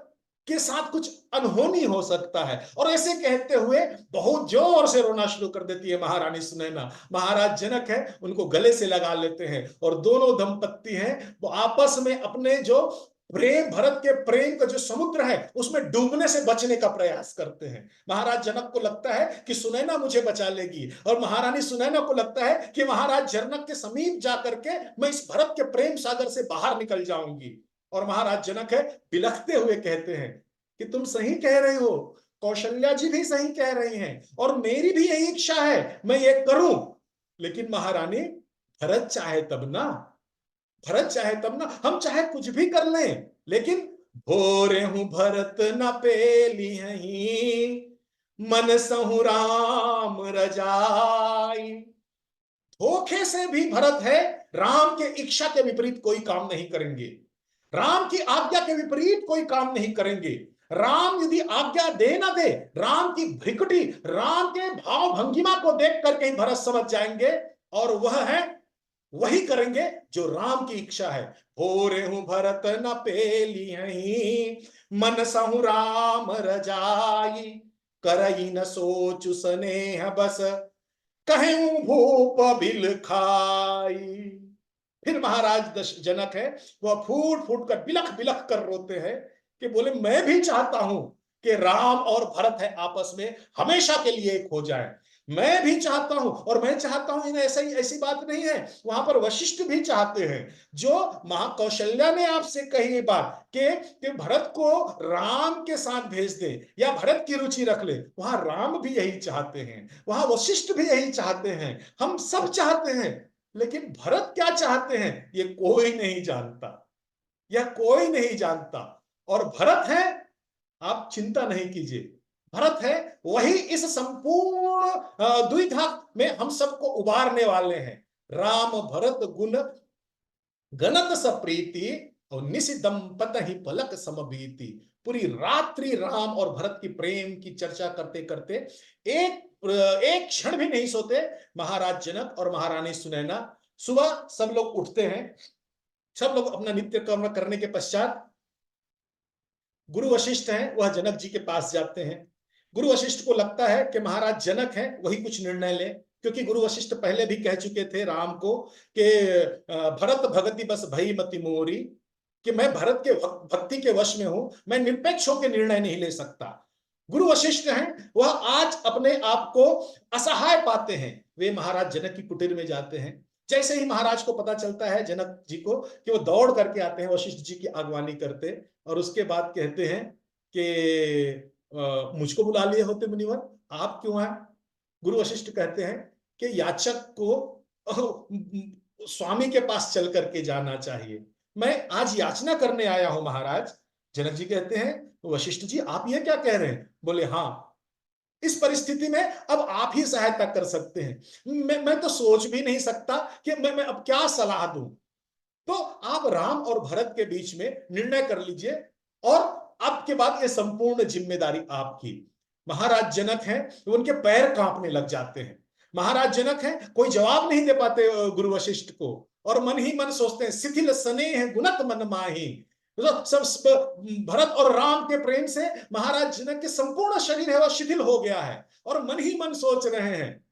के साथ कुछ अनहोनी हो सकता है। और ऐसे कहते हुए बहुत जोर से रोना शुरू कर देती है महारानी सुनैना। महाराज जनक है, उनको गले से लगा लेते हैं और दोनों दंपत्ति हैं वो आपस में अपने जो प्रेम, भरत के प्रेम का जो समुद्र है उसमें डूबने से बचने का प्रयास करते हैं। महाराज जनक को लगता है कि सुनैना मुझे बचा लेगी, और महारानी सुनैना को लगता है कि महाराज जनक के समीप जाकर के मैं इस भरत के प्रेम सागर से बाहर निकल जाऊंगी। और महाराज जनक है, बिलखते हुए कहते हैं कि तुम सही कह रही हो, कौशल्या जी भी सही कह रही हैं, और मेरी भी यही इच्छा है, मैं ये करूं। लेकिन महारानी, भरत चाहे तब ना, भरत चाहे तब ना, हम चाहे कुछ भी कर लें, लेकिन भोरे हूं भरत न पेली हहीं, मन सहु राम रजाई। धोखे से भी भरत है, राम के इच्छा के विपरीत कोई काम नहीं करेंगे, राम की आज्ञा के विपरीत कोई काम नहीं करेंगे। राम यदि आज्ञा दे ना दे, राम की भ्रिकुटी, राम के भाव भंगिमा को देख कर कहीं भरत समझ जाएंगे, और वह है वही करेंगे जो राम की इच्छा है। भोरे हूं भरत न पेली हहीं, मन सहु राम रजाई, करई न सोचु स्नेह बस, कहूं भूप बिल खाई। फिर महाराज जनक है, वह फूट फूट कर बिलख बिलख कर रोते हैं कि बोले मैं भी चाहता हूं कि राम और भरत है आपस में हमेशा के लिए एक हो जाए। मैं भी चाहता हूं, और मैं चाहता हूं, ऐसी बात नहीं है, वहां पर वशिष्ठ भी चाहते हैं। जो महाकौशल्या ने आपसे कही बात कि भरत को राम के साथ भेज दे या भरत की रुचि रख ले, वहां राम भी यही चाहते हैं, वहां वशिष्ठ भी यही चाहते हैं, हम सब चाहते हैं। लेकिन भरत क्या चाहते हैं ये कोई नहीं जानता, यह कोई नहीं जानता। और भरत है, आप चिंता नहीं कीजिए, भरत है वही इस संपूर्ण द्विधा में हम सबको उबारने वाले हैं। राम भरत गुण गणत सप्रीति, और निशि दंपत ही पलक समबीति। पूरी रात्रि राम और भरत की प्रेम की चर्चा करते करते एक क्षण भी नहीं सोते महाराज जनक और महारानी सुनैना। सुबह सब लोग उठते हैं, सब लोग अपना नित्य कर्म करने के पश्चात गुरु वशिष्ठ हैं, वह जनक जी के पास जाते हैं। गुरु वशिष्ठ को लगता है कि महाराज जनक हैं वही कुछ निर्णय ले, क्योंकि गुरु वशिष्ठ पहले भी कह चुके थे राम को कि भरत भगति बस भई मति मोरी, कि मैं भरत के भक्ति के वश में हूं, मैं निरपेक्ष होकर निर्णय नहीं ले सकता। गुरु वशिष्ठ हैं, वह आज अपने आप को असहाय पाते हैं। वे महाराज जनक की कुटीर में जाते हैं, जैसे ही महाराज को पता चलता है जनक जी को कि वो दौड़ करके आते हैं, वशिष्ठ जी की अगवानी करते और उसके बाद कहते हैं कि मुझको बुला लिए होते मुनिवर, आप क्यों आए? गुरु वशिष्ठ कहते हैं कि याचक को स्वामी के पास चल करके जाना चाहिए, मैं आज याचना करने आया हूं महाराज। जनक जी कहते हैं वशिष्ठ जी आप ये क्या कह रहे हैं? बोले हाँ, इस परिस्थिति में अब आप ही सहायता कर सकते हैं। मैं तो सोच भी नहीं सकता कि मैं अब क्या सलाह दूं। तो आप राम और भरत के बीच में निर्णय कर लीजिए और आपके बाद ये संपूर्ण जिम्मेदारी आपकी। महाराज जनक हैं, उनके पैर कांपने लग जाते हैं। महाराज जनक हैं, कोई जवाब नहीं दे पाते गुरु वशिष्ठ को, और मन ही मन सोचते हैं शिथिल स्नेह गुणत मन माही। सब भरत और राम के प्रेम से महाराज जनक के संपूर्ण शरीर है वह शिथिल हो गया है, और मन ही मन सोच रहे हैं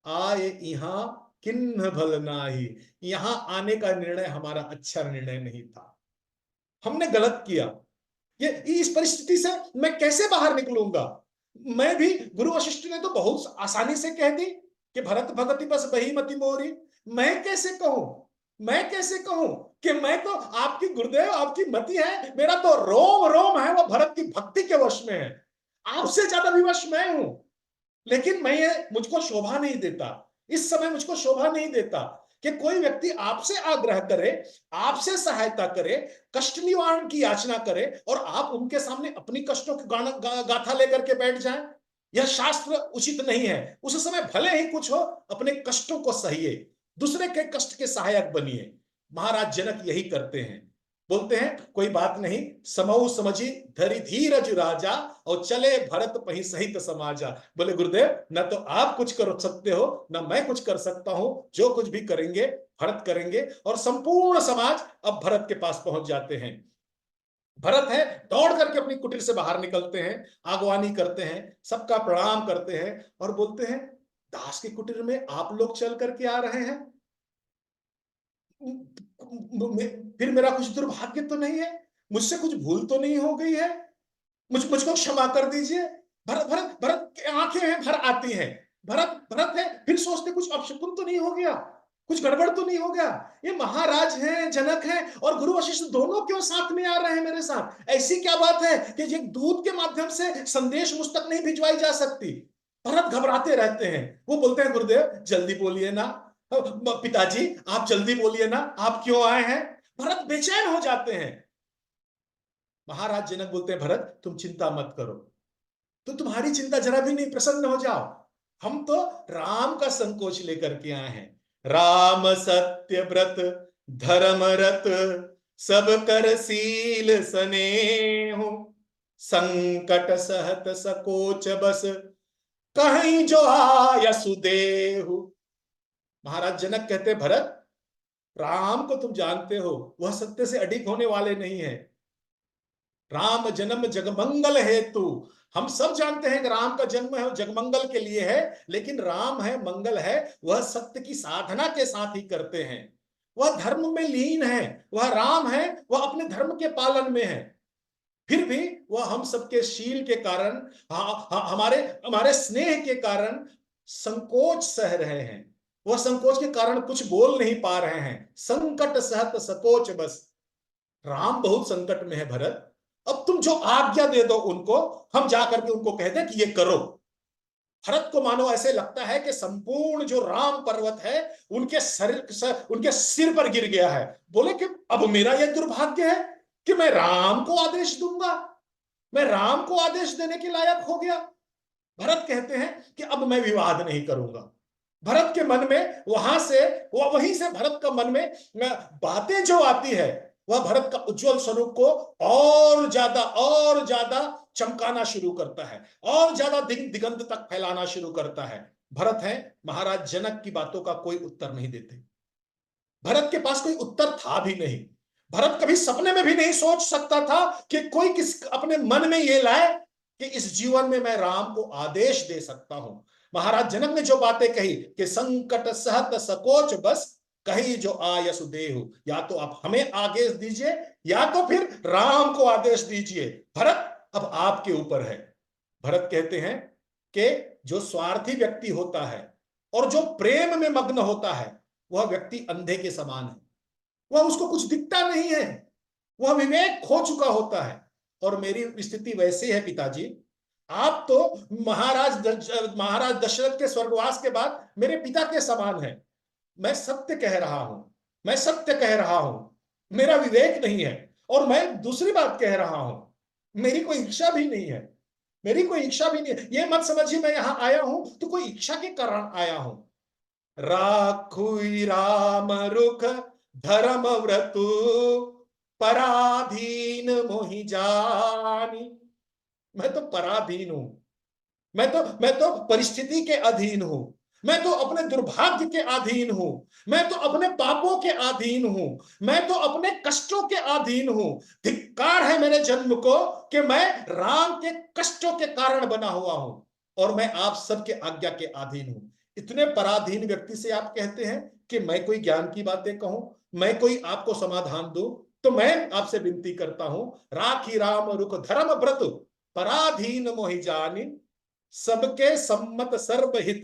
आए यहाँ किन्ह भल नाही, यहां आने का निर्णय हमारा अच्छा निर्णय नहीं था, हमने गलत किया। ये इस परिस्थिति से मैं कैसे बाहर निकलूंगा? मैं भी, गुरु वशिष्ठ ने तो बहुत आसानी से कह दी कि भरत भगति बस बही मति मोरी। मैं कैसे कहूं कि मैं तो आपकी गुरुदेव, आपकी मति है, मेरा तो रोम रोम है वो भरत की भक्ति के वश में है, आपसे ज्यादा भी वश मैं हूं। लेकिन मैं ये, मुझको शोभा नहीं देता, इस समय मुझको शोभा नहीं देता कि कोई व्यक्ति आपसे आग्रह करे, आपसे सहायता करे, कष्ट निवारण की याचना करे और आप उनके सामने अपनी कष्टों की गाथा लेकर के बैठ जाएं। यह शास्त्र उचित नहीं है। उस समय भले ही कुछ हो, अपने कष्टों को सहिए, दूसरे के कष्ट के सहायक बनिए। महाराज जनक यही करते हैं, बोलते हैं कोई बात नहीं, समऊ समझी धरि धीरज राजा और चले भरत पही सहित समाजा। बोले गुरुदेव, न तो आप कुछ कर सकते हो न मैं कुछ कर सकता हूं, जो कुछ भी करेंगे भरत करेंगे। और संपूर्ण समाज अब भरत के पास पहुंच जाते हैं। भरत है, दौड़ करके अपनी कुटीर से बाहर निकलते हैं, आगवानी करते हैं, सबका प्रणाम करते हैं और बोलते हैं दास की कुटीर में आप लोग चल करके आ रहे हैं, फिर मेरा कुछ दुर्भाग्य तो नहीं है, मुझसे कुछ भूल तो नहीं हो गई है, मुझको क्षमा कर दीजिए। भरत भरत भरत की आंखें हैं भर आती हैं, भरत है, फिर सोचते कुछ अपशकुन तो नहीं हो गया, कुछ गड़बड़ तो नहीं हो गया। ये महाराज हैं, जनक हैं और गुरु वशिष्ठ दोनों क्यों साथ में आ रहे हैं मेरे साथ? ऐसी क्या बात है कि ये दूत के माध्यम से संदेश मुझ तक नहीं भिजवाई जा सकती? भरत घबराते रहते हैं। वो बोलते हैं गुरुदेव जल्दी बोलिए ना, पिताजी आप जल्दी बोलिए ना, आप क्यों आए हैं? भरत बेचैन हो जाते हैं। महाराज जनक बोलते हैं भरत तुम चिंता मत करो, तो तुम्हारी चिंता जरा भी नहीं, प्रसन्न हो जाओ, हम तो राम का संकोच लेकर के आए हैं। राम सत्य व्रत धर्मरत सब कर सील स्नेहु, संकट सहत सकोच बस कहीं जो आयसु देहु। महाराज जनक कहते भरत, राम को तुम जानते हो, वह सत्य से अडिग होने वाले नहीं है। राम जन्म जगमंगल हेतु, हम सब जानते हैं कि राम का जन्म है जगमंगल के लिए है, लेकिन राम है, मंगल है, वह सत्य की साधना के साथ ही करते हैं। वह धर्म में लीन है, वह राम है, वह अपने धर्म के पालन में है। फिर भी वह हम सबके शील के कारण, हमारे स्नेह के कारण संकोच सह रहे हैं। वह संकोच के कारण कुछ बोल नहीं पा रहे हैं। संकट सहत सकोच बस, राम बहुत संकट में है भरत, अब तुम जो आज्ञा दे दो उनको, हम जाकर के उनको कह दें कि ये करो। भरत को मानो ऐसे लगता है कि संपूर्ण जो राम पर्वत है उनके सिर पर गिर गया है। बोले कि अब मेरा यह दुर्भाग्य है कि मैं राम को आदेश दूंगा, मैं राम को आदेश देने के लायक हो गया। भरत कहते हैं कि अब मैं विवाद नहीं करूंगा। भरत के मन में वहीं से भरत का मन में बातें जो आती है, वह भरत का उज्जवल स्वरूप को और ज्यादा चमकाना शुरू करता है, और ज्यादा दिगंत तक फैलाना शुरू करता है। भरत है, महाराज जनक की बातों का कोई उत्तर नहीं देते। भरत के पास कोई उत्तर था भी नहीं। भरत कभी सपने में भी नहीं सोच सकता था कि कोई अपने मन में ये लाए कि इस जीवन में मैं राम को आदेश दे सकता हूं। महाराज जनक ने जो बातें कही कि संकट सहत सकोच बस कही जो आयसु देहु, या तो आप हमें आदेश दीजिए या तो फिर राम को आदेश दीजिए। भरत अब आपके ऊपर है। भरत कहते हैं कि जो स्वार्थी व्यक्ति होता है और जो प्रेम में मग्न होता है, वह व्यक्ति अंधे के समान है, वह उसको कुछ दिखता नहीं है, वह विवेक खो चुका होता है। और मेरी स्थिति वैसी है पिताजी, आप तो महाराज दशरथ के स्वर्गवास के बाद मेरे पिता के समान है। मैं सत्य कह रहा हूं, मैं सत्य कह रहा हूं, मेरा विवेक नहीं है। और मैं दूसरी बात कह रहा हूं, मेरी कोई इच्छा भी नहीं है, मेरी कोई इच्छा भी नहीं है। ये मत समझिए मैं यहां आया हूं तो कोई इच्छा के कारण आया हूं। राखुई राम रुख धर्म व्रतु पराधीन मोहि जानी। मैं तो पराधीन हूं, मैं तो परिस्थिति के अधीन हूं, मैं तो अपने दुर्भाग्य के अधीन हूं, मैं तो अपने पापों के अधीन हूं, मैं तो अपने कष्टों के अधीन हूं। धिक्कार है मेरे जन्म को कि मैं राम के कष्टों के कारण बना हुआ हूं और मैं आप सबके आज्ञा के अधीन हूं। इतने पराधीन व्यक्ति से आप कहते हैं कि मैं कोई ज्ञान की बातें कहूं, मैं कोई आपको समाधान दूं। तो मैं आपसे विनती करता हूं, राखी राम रुख धर्म व्रत पराधीन मोहि जानी, सबके सम्मत सर्वहित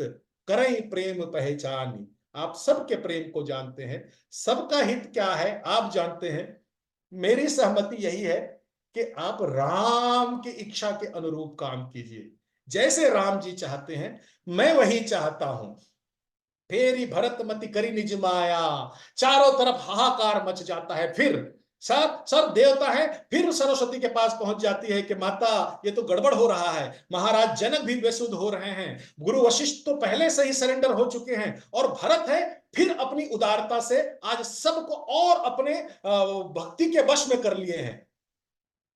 करई प्रेम पहचानी। आप सबके प्रेम को जानते हैं, सबका हित क्या है आप जानते हैं। मेरी सहमति यही है कि आप राम की इच्छा के अनुरूप काम कीजिए, जैसे राम जी चाहते हैं मैं वही चाहता हूं। फेरी भरत मति करी निज माया, चारों तरफ हाहाकार मच जाता है। फिर सब देवता है, फिर सरस्वती के पास पहुंच जाती है कि माता ये तो गड़बड़ हो रहा है। महाराज जनक भी बेसुध हो रहे हैं, गुरु वशिष्ठ तो पहले से ही सरेंडर हो चुके हैं, और भरत है फिर अपनी उदारता से आज सबको और अपने भक्ति के वश में कर लिए हैं।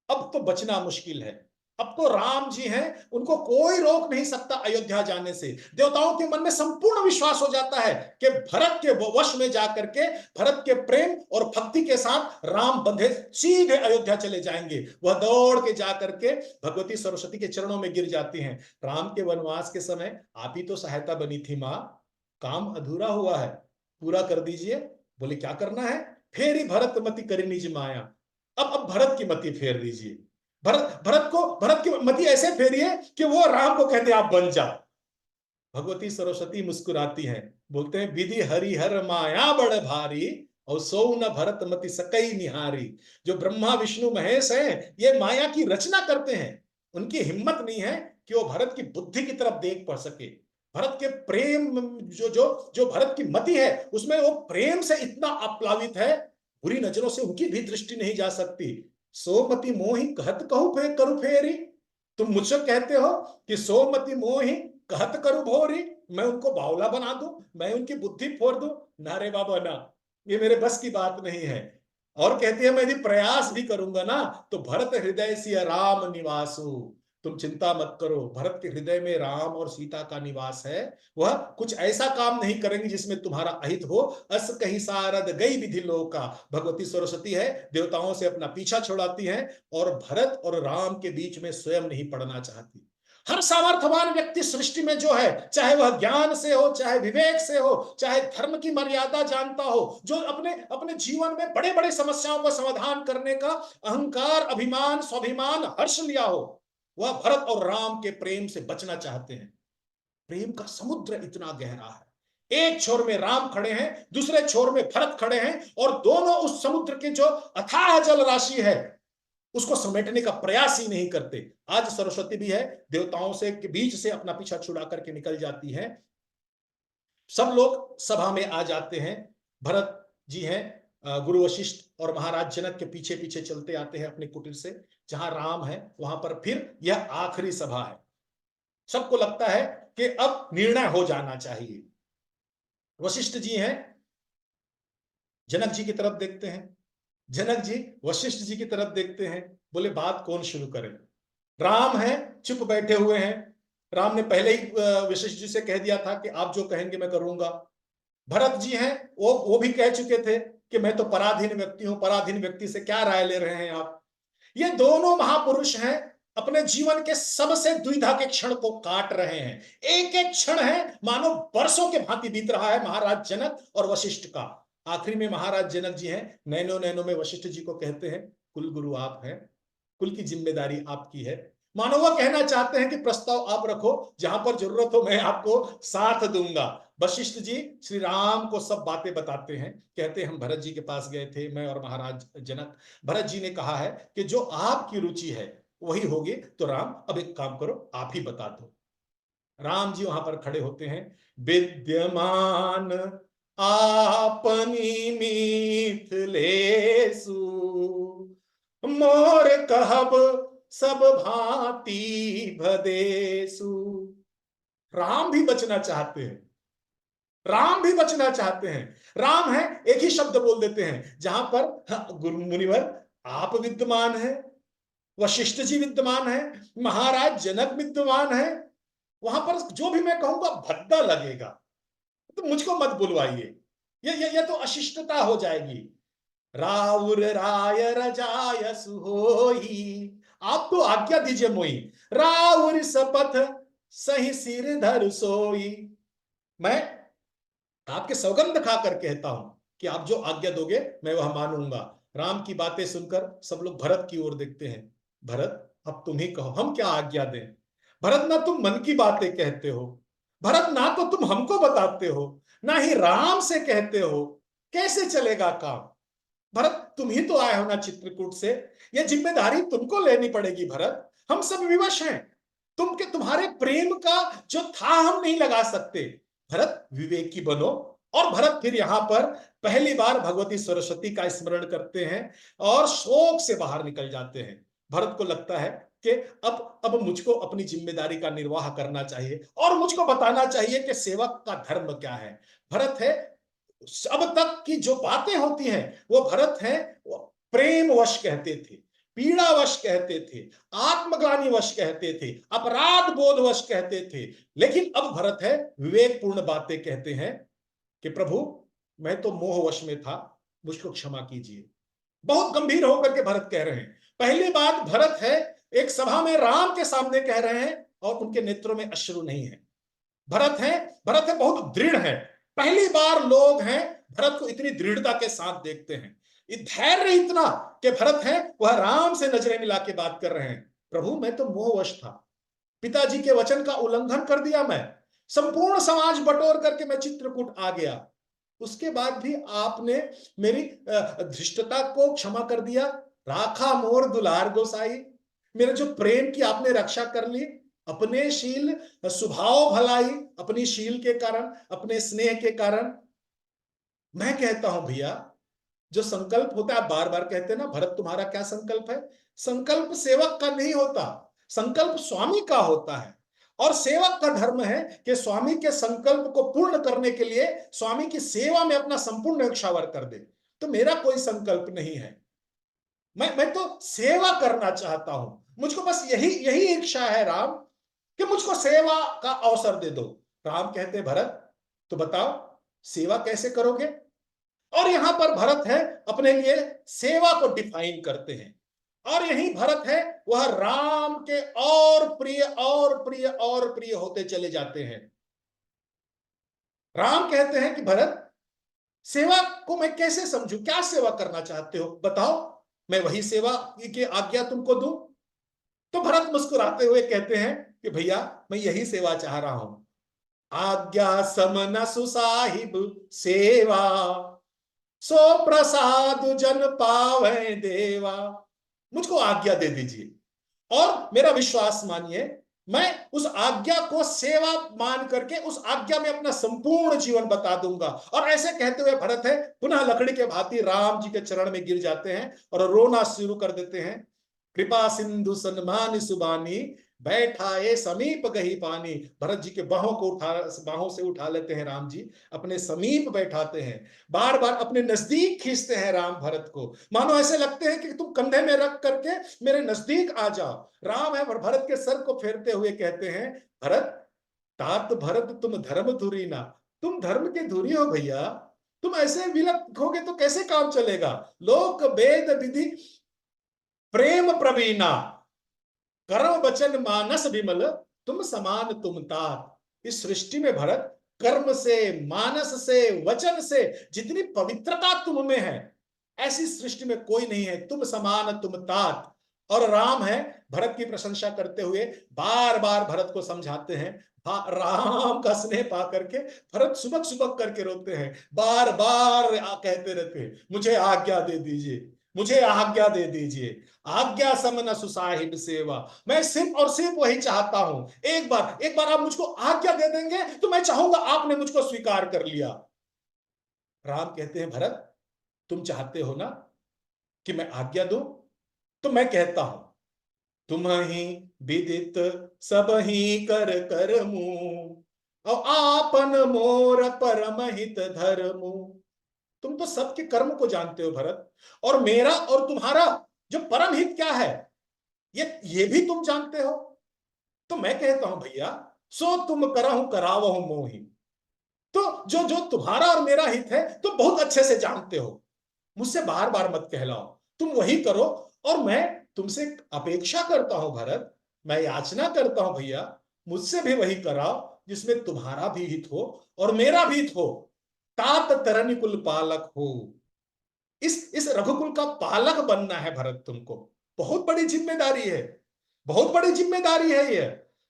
अब तो बचना मुश्किल है, अब तो राम जी हैं, उनको कोई रोक नहीं सकता अयोध्या जाने से। देवताओं के मन में संपूर्ण विश्वास हो जाता है कि भरत के वश में जाकर के भरत के प्रेम और भक्ति के साथ राम बंधे सीधे अयोध्या चले जाएंगे। वह दौड़ के जाकर के भगवती सरस्वती के चरणों में गिर जाती हैं। राम के वनवास के समय आप ही तो सहायता बनी थी माँ, काम अधूरा हुआ है, पूरा कर दीजिए। बोले क्या करना है? फेरी भरत मति करी निज माया। अब भरत की मति फेर दीजिए। भरत की मति ऐसे फेरिए कि वो राम को कहते आप बन जा। भगवती सरस्वती मुस्कुराती हैं, बोलते हैं विधि हरिहर माया बड़ भारी और सो न भरत मति सकई निहारी। जो ब्रह्मा विष्णु महेश हैं ये माया की रचना करते हैं, उनकी हिम्मत नहीं है कि वो भरत की बुद्धि की तरफ देख पा सके। भरत के प्रेम जो भरत की मति है उसमें वो प्रेम से इतना आप्लावित है, बुरी नजरों से उनकी भी दृष्टि नहीं जा सकती। सोमति मोहि कहत कहू करू फेरी। तुम मुझसे कहते हो कि सोमति मोहि कहत करू भोरी, मैं उनको बावला बना दूं, मैं उनकी बुद्धि फोड़ दूं? ना रे बाबा ना, ये मेरे बस की बात नहीं है। और कहती है मैं यदि प्रयास भी करूंगा ना तो भरत हृदय सिया राम निवासु। तुम चिंता मत करो, भरत के हृदय में राम और सीता का निवास है। वह कुछ ऐसा काम नहीं करेंगे जिसमें तुम्हारा अहित हो। अस कही सारद गई विधि लोका। भगवती सरस्वती है, देवताओं से अपना पीछा छुड़ाती हैं और भरत और राम के बीच में स्वयं नहीं पड़ना चाहती। हर सामर्थ्यवान व्यक्ति सृष्टि में जो है, चाहे वह ज्ञान से हो, चाहे विवेक से हो, चाहे धर्म की मर्यादा जानता हो, जो अपने अपने जीवन में बड़े बड़े समस्याओं का समाधान करने का अहंकार, अभिमान, स्वाभिमान, हर्ष लिया हो, वह भरत और राम के प्रेम से बचना चाहते हैं। प्रेम का समुद्र इतना गहरा है, एक छोर में राम खड़े हैं, दूसरे छोर में भरत खड़े हैं, और दोनों उस समुद्र के जो अथाह जल राशि है उसको समेटने का प्रयास ही नहीं करते। आज सरस्वती भी है, देवताओं से के बीच से अपना पीछा छुड़ा करके निकल जाती है। सब लोग सभा में आ जाते हैं। भरत जी हैं, गुरु वशिष्ठ और महाराज जनक के पीछे पीछे चलते आते हैं अपने कुटीर से। जहां राम है वहां पर फिर यह आखिरी सभा है। सबको लगता है कि अब निर्णय हो जाना चाहिए। वशिष्ठ जी हैं, जनक जी की तरफ देखते हैं, जनक जी वशिष्ठ जी की तरफ देखते हैं, बोले बात कौन शुरू करे? राम है, चुप बैठे हुए हैं। राम ने पहले ही वशिष्ठ जी से कह दिया था कि आप जो कहेंगे मैं करूंगा। भरत जी हैं, वो भी कह चुके थे कि मैं तो पराधीन व्यक्ति हूं, पराधीन व्यक्ति से क्या राय ले रहे हैं आप? ये दोनों महापुरुष हैं, अपने जीवन के सबसे दुविधा के क्षण को काट रहे हैं। एक एक क्षण है मानो वर्षों के भांति बीत रहा है महाराज जनक और वशिष्ठ का। आखिरी में महाराज जनक जी हैं, नैनो नैनो में वशिष्ठ जी को कहते हैं कुल गुरु आप हैं, कुल की जिम्मेदारी आपकी है। मानो वह कहना चाहते हैं कि प्रस्ताव आप रखो, जहां पर जरूरत हो मैं आपको साथ दूंगा। वशिष्ठ जी श्री राम को सब बातें बताते हैं, कहते हैं हम भरत जी के पास गए थे, मैं और महाराज जनक। भरत जी ने कहा है कि जो आपकी रुचि है वही होगी। तो राम अब एक काम करो, आप ही बता दो। राम जी वहां पर खड़े होते हैं। विद्यमान आपनी मिथिलेषु, मोर कहब सब भांति भदेसु। राम भी बचना चाहते हैं, राम भी बचना चाहते हैं। राम है, एक ही शब्द बोल देते हैं। जहां पर गुरु मुनिवर आप विद्यमान है, वशिष्ठ जी विद्यमान है, महाराज जनक विद्यमान है, वहां पर जो भी मैं कहूंगा भद्दा लगेगा, तो मुझको मत बुलवाइए, ये तो अशिष्टता हो जाएगी। राउर राय रजाय सुहोई, आप तो आज्ञा दीजिए मोई। राउर सपथ सही सिर धर सोई, मैं आपके सौगंध खाकर कहता हूं कि आप जो आज्ञा दोगे मैं वह मानूंगा। राम की बातें सुनकर सब लोग भरत की ओर देखते हैं। भरत अब तुम ही कहो, हम क्या आज्ञा दें? भरत ना तुम मन की बातें कहते हो, भरत ना तो तुम हमको बताते हो, ना ही राम से कहते हो, कैसे चलेगा काम? भरत तुम ही तो आए हो ना चित्रकूट से, यह जिम्मेदारी तुमको लेनी पड़ेगी भरत। हम सब विवश हैं, तुम्हारे प्रेम का जो था हम नहीं लगा सकते। भरत विवेकी बनो। और भरत फिर यहां पर पहली बार भगवती सरस्वती का स्मरण करते हैं और शोक से बाहर निकल जाते हैं। भरत को लगता है कि अब मुझको अपनी जिम्मेदारी का निर्वाह करना चाहिए और मुझको बताना चाहिए कि सेवक का धर्म क्या है। भरत है, अब तक की जो बातें होती हैं वो भरत हैं प्रेम वश कहते थे, पीड़ावश कहते थे, आत्मग्लानिवश कहते थे, अपराध बोधवश कहते थे। लेकिन अब भरत है विवेकपूर्ण बातें कहते हैं कि प्रभु मैं तो मोहवश में था, मुझको क्षमा कीजिए। बहुत गंभीर होकर के भरत कह रहे हैं। पहली बात भरत है एक सभा में राम के सामने कह रहे हैं और उनके नेत्रों में अश्रु नहीं है। भरत है बहुत दृढ़ है। पहली बार लोग हैं भरत को इतनी दृढ़ता के साथ देखते हैं। धैर्य इतना कि भरत है वह राम से नजरें मिला के बात कर रहे हैं। प्रभु मैं तो मोहवश था, पिताजी के वचन का उल्लंघन कर दिया, मैं संपूर्ण समाज बटोर करके मैं चित्रकूट आ गया, उसके बाद भी आपने मेरी धृष्टता को क्षमा कर दिया। राखा मोर दुलार गोसाई, मेरे जो प्रेम की आपने रक्षा कर ली, अपने शील स्वभाव भलाई, अपनी शील के कारण, अपने स्नेह के कारण। मैं कहता हूं भैया जो संकल्प होता है, बार बार कहते हैं ना भरत तुम्हारा क्या संकल्प है? संकल्प सेवक का नहीं होता, संकल्प स्वामी का होता है। और सेवक का धर्म है कि स्वामी के संकल्प को पूर्ण करने के लिए स्वामी की सेवा में अपना संपूर्ण न्योछावर कर दे। तो मेरा कोई संकल्प नहीं है, मैं तो सेवा करना चाहता हूं, मुझको बस यही इच्छा है राम कि मुझको सेवा का अवसर दे दो। राम कहते भरत तो बताओ सेवा कैसे करोगे? और यहां पर भरत है अपने लिए सेवा को डिफाइन करते हैं। और यही भरत है वह राम के और प्रिय और प्रिय और प्रिय होते चले जाते हैं। राम कहते हैं कि भरत सेवा को मैं कैसे समझूं, क्या सेवा करना चाहते हो बताओ, मैं वही सेवा की आज्ञा तुमको दूं। तो भरत मुस्कुराते हुए कहते हैं कि भैया मैं यही सेवा चाह रहा हूं। आज्ञा समन सुसाहिब सेवा, सो प्रसाद जन पावे देवा। मुझको आज्ञा दे दीजिए और मेरा विश्वास मानिए, मैं उस आज्ञा को सेवा मान करके उस आज्ञा में अपना संपूर्ण जीवन बता दूंगा। और ऐसे कहते हुए भरत है पुनः लकड़ी के भांति राम जी के चरण में गिर जाते हैं और रोना शुरू कर देते हैं। कृपा सिंधु सन्मान सुबानी, बैठा ए समीप गही पानी। भरत जी के बाहों से उठा लेते हैं राम जी, अपने समीप बैठाते हैं, बार बार अपने नजदीक खींचते हैं राम भरत को, मानो ऐसे लगते हैं कि तुम कंधे में रख करके मेरे नजदीक आ जाओ। राम है भरत के सर को फेरते हुए कहते हैं भरत तात भरत तुम धर्म धुरी ना, तुम धर्म के धुरी हो भैया, तुम ऐसे विलक होगे तो कैसे काम चलेगा। लोक वेद विधि प्रेम प्रवीणा, कर्म वचन मानस विमल, तुम समान तुम तात। इस सृष्टि में भरत कर्म से, मानस से, वचन से जितनी पवित्रता तुम में है ऐसी सृष्टि में कोई नहीं है, तुम समान तुम तात। और राम है भरत की प्रशंसा करते हुए बार बार भरत को समझाते हैं राम का स्नेह पा करके भरत सुबक सुबक करके रोते हैं, बार बार कहते रहते हैं, मुझे आज्ञा दे दीजिए, मुझे आज्ञा दे दीजिए, आज्ञा समन सुसाहिब सेवा। मैं सिर्फ और सिर्फ वही चाहता हूं, एक बार आप मुझको आज्ञा दे देंगे तो मैं चाहूंगा आपने मुझको स्वीकार कर लिया। राम कहते हैं, भरत तुम चाहते हो ना कि मैं आज्ञा दूं, तो मैं कहता हूं, तुम ही विदित सब ही कर मुंह, और आपन मोर परम हित धर्मु। तुम तो सबके कर्म को जानते हो भरत, और मेरा और तुम्हारा जो परम हित क्या है ये भी तुम जानते हो। तो मैं कहता हूं भैया, सो तुम करहु करावहु मोहि। तो जो जो तुम्हारा और मेरा हित है तुम बहुत अच्छे से जानते हो, मुझसे बार बार मत कहलाओ, तुम वही करो। और मैं तुमसे अपेक्षा करता हूं भरत, मैं याचना करता हूं भैया, मुझसे भी वही कराओ जिसमें तुम्हारा भी हित हो और मेरा भी हित हो। तात तरनि कुल पालक हो, इस रघुकुल का पालक बनना है भरत तुमको। बहुत बड़ी जिम्मेदारी है, बहुत बड़ी जिम्मेदारी है ये।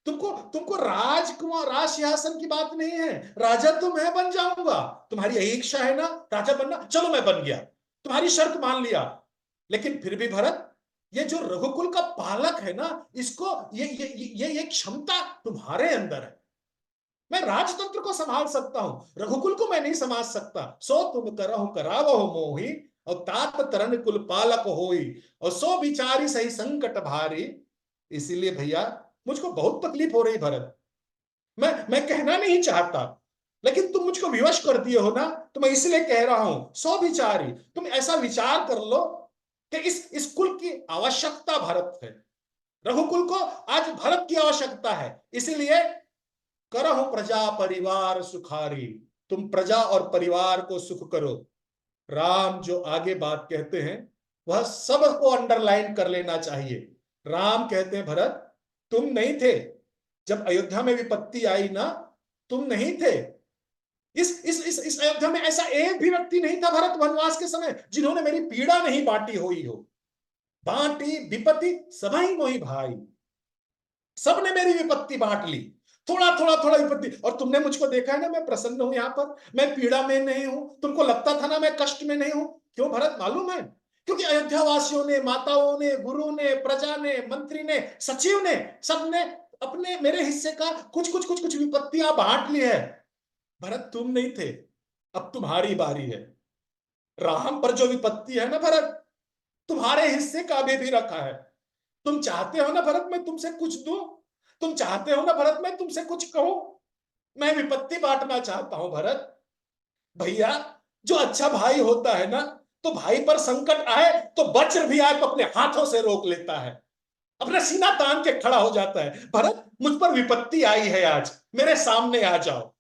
तुमको तुमको राजकुमार राज सिंहासन की बात नहीं है, राजा तो मैं बन जाऊंगा। तुम्हारी यही इच्छा है ना राजा बनना, चलो मैं बन गया, तुम्हारी शर्त मान लिया। लेकिन फिर भी भरत, ये जो रघुकुल का पालक है ना, इसको ये क्षमता तुम्हारे अंदर है। मैं राजतंत्र को संभाल सकता हूं, रघुकुल को मैं नहीं संभाल सकता। सो तुम करहु करावहु मोहि, और तात तरन कुल पालक होई, और सो बिचारी सही संकट भारी। इसीलिए भैया मुझको बहुत तकलीफ हो रही भरत, मैं कहना नहीं चाहता, लेकिन तुम मुझको विवश कर दिए हो ना, तो मैं इसलिए कह रहा हूं। सो बिचारी, तुम ऐसा विचार कर लो कि इस कुल की आवश्यकता भरत है, रघुकुल को आज भरत की आवश्यकता है। इसीलिए करहु प्रजा परिवार सुखारी, तुम प्रजा और परिवार को सुख करो। राम जो आगे बात कहते हैं वह सबको अंडरलाइन कर लेना चाहिए। राम कहते हैं, भरत तुम नहीं थे जब अयोध्या में विपत्ति आई ना, तुम नहीं थे। इस अयोध्या में ऐसा एक भी व्यक्ति नहीं था भरत वनवास के समय जिन्होंने मेरी पीड़ा नहीं बांटी हुई हो। बांटी विपत्ति सभी मोहि भाई, सबने मेरी विपत्ति बांट ली, थोड़ा थोड़ा थोड़ा विपत्ति। और तुमने मुझको देखा है ना, मैं प्रसन्न हूं यहां पर, मैं पीड़ा में नहीं हूं। तुमको लगता था ना मैं कष्ट में नहीं हूं। क्यों भरत मालूम है? क्योंकि अयोध्या वासियों ने, माताओं ने, गुरु ने, प्रजा ने, मंत्री ने, सचिव ने, सबने अपने मेरे हिस्से का कुछ विपत्तियां बांट ली है। भरत तुम नहीं थे, अब तुम्हारी बारी है। राम पर जो विपत्ति है ना भरत, तुम्हारे हिस्से का भी रखा है। तुम चाहते हो ना भरत मैं तुमसे कुछ दूं, तुम चाहते हो ना भरत मैं तुमसे कुछ कहूं, मैं विपत्ति बांटना चाहता हूं भरत। भैया जो अच्छा भाई होता है ना, तो भाई पर संकट आए तो वज्र भी आए तो अपने हाथों से रोक लेता है, अपना सीना तान के खड़ा हो जाता है। भरत मुझ पर विपत्ति आई है, आज मेरे सामने आ जाओ,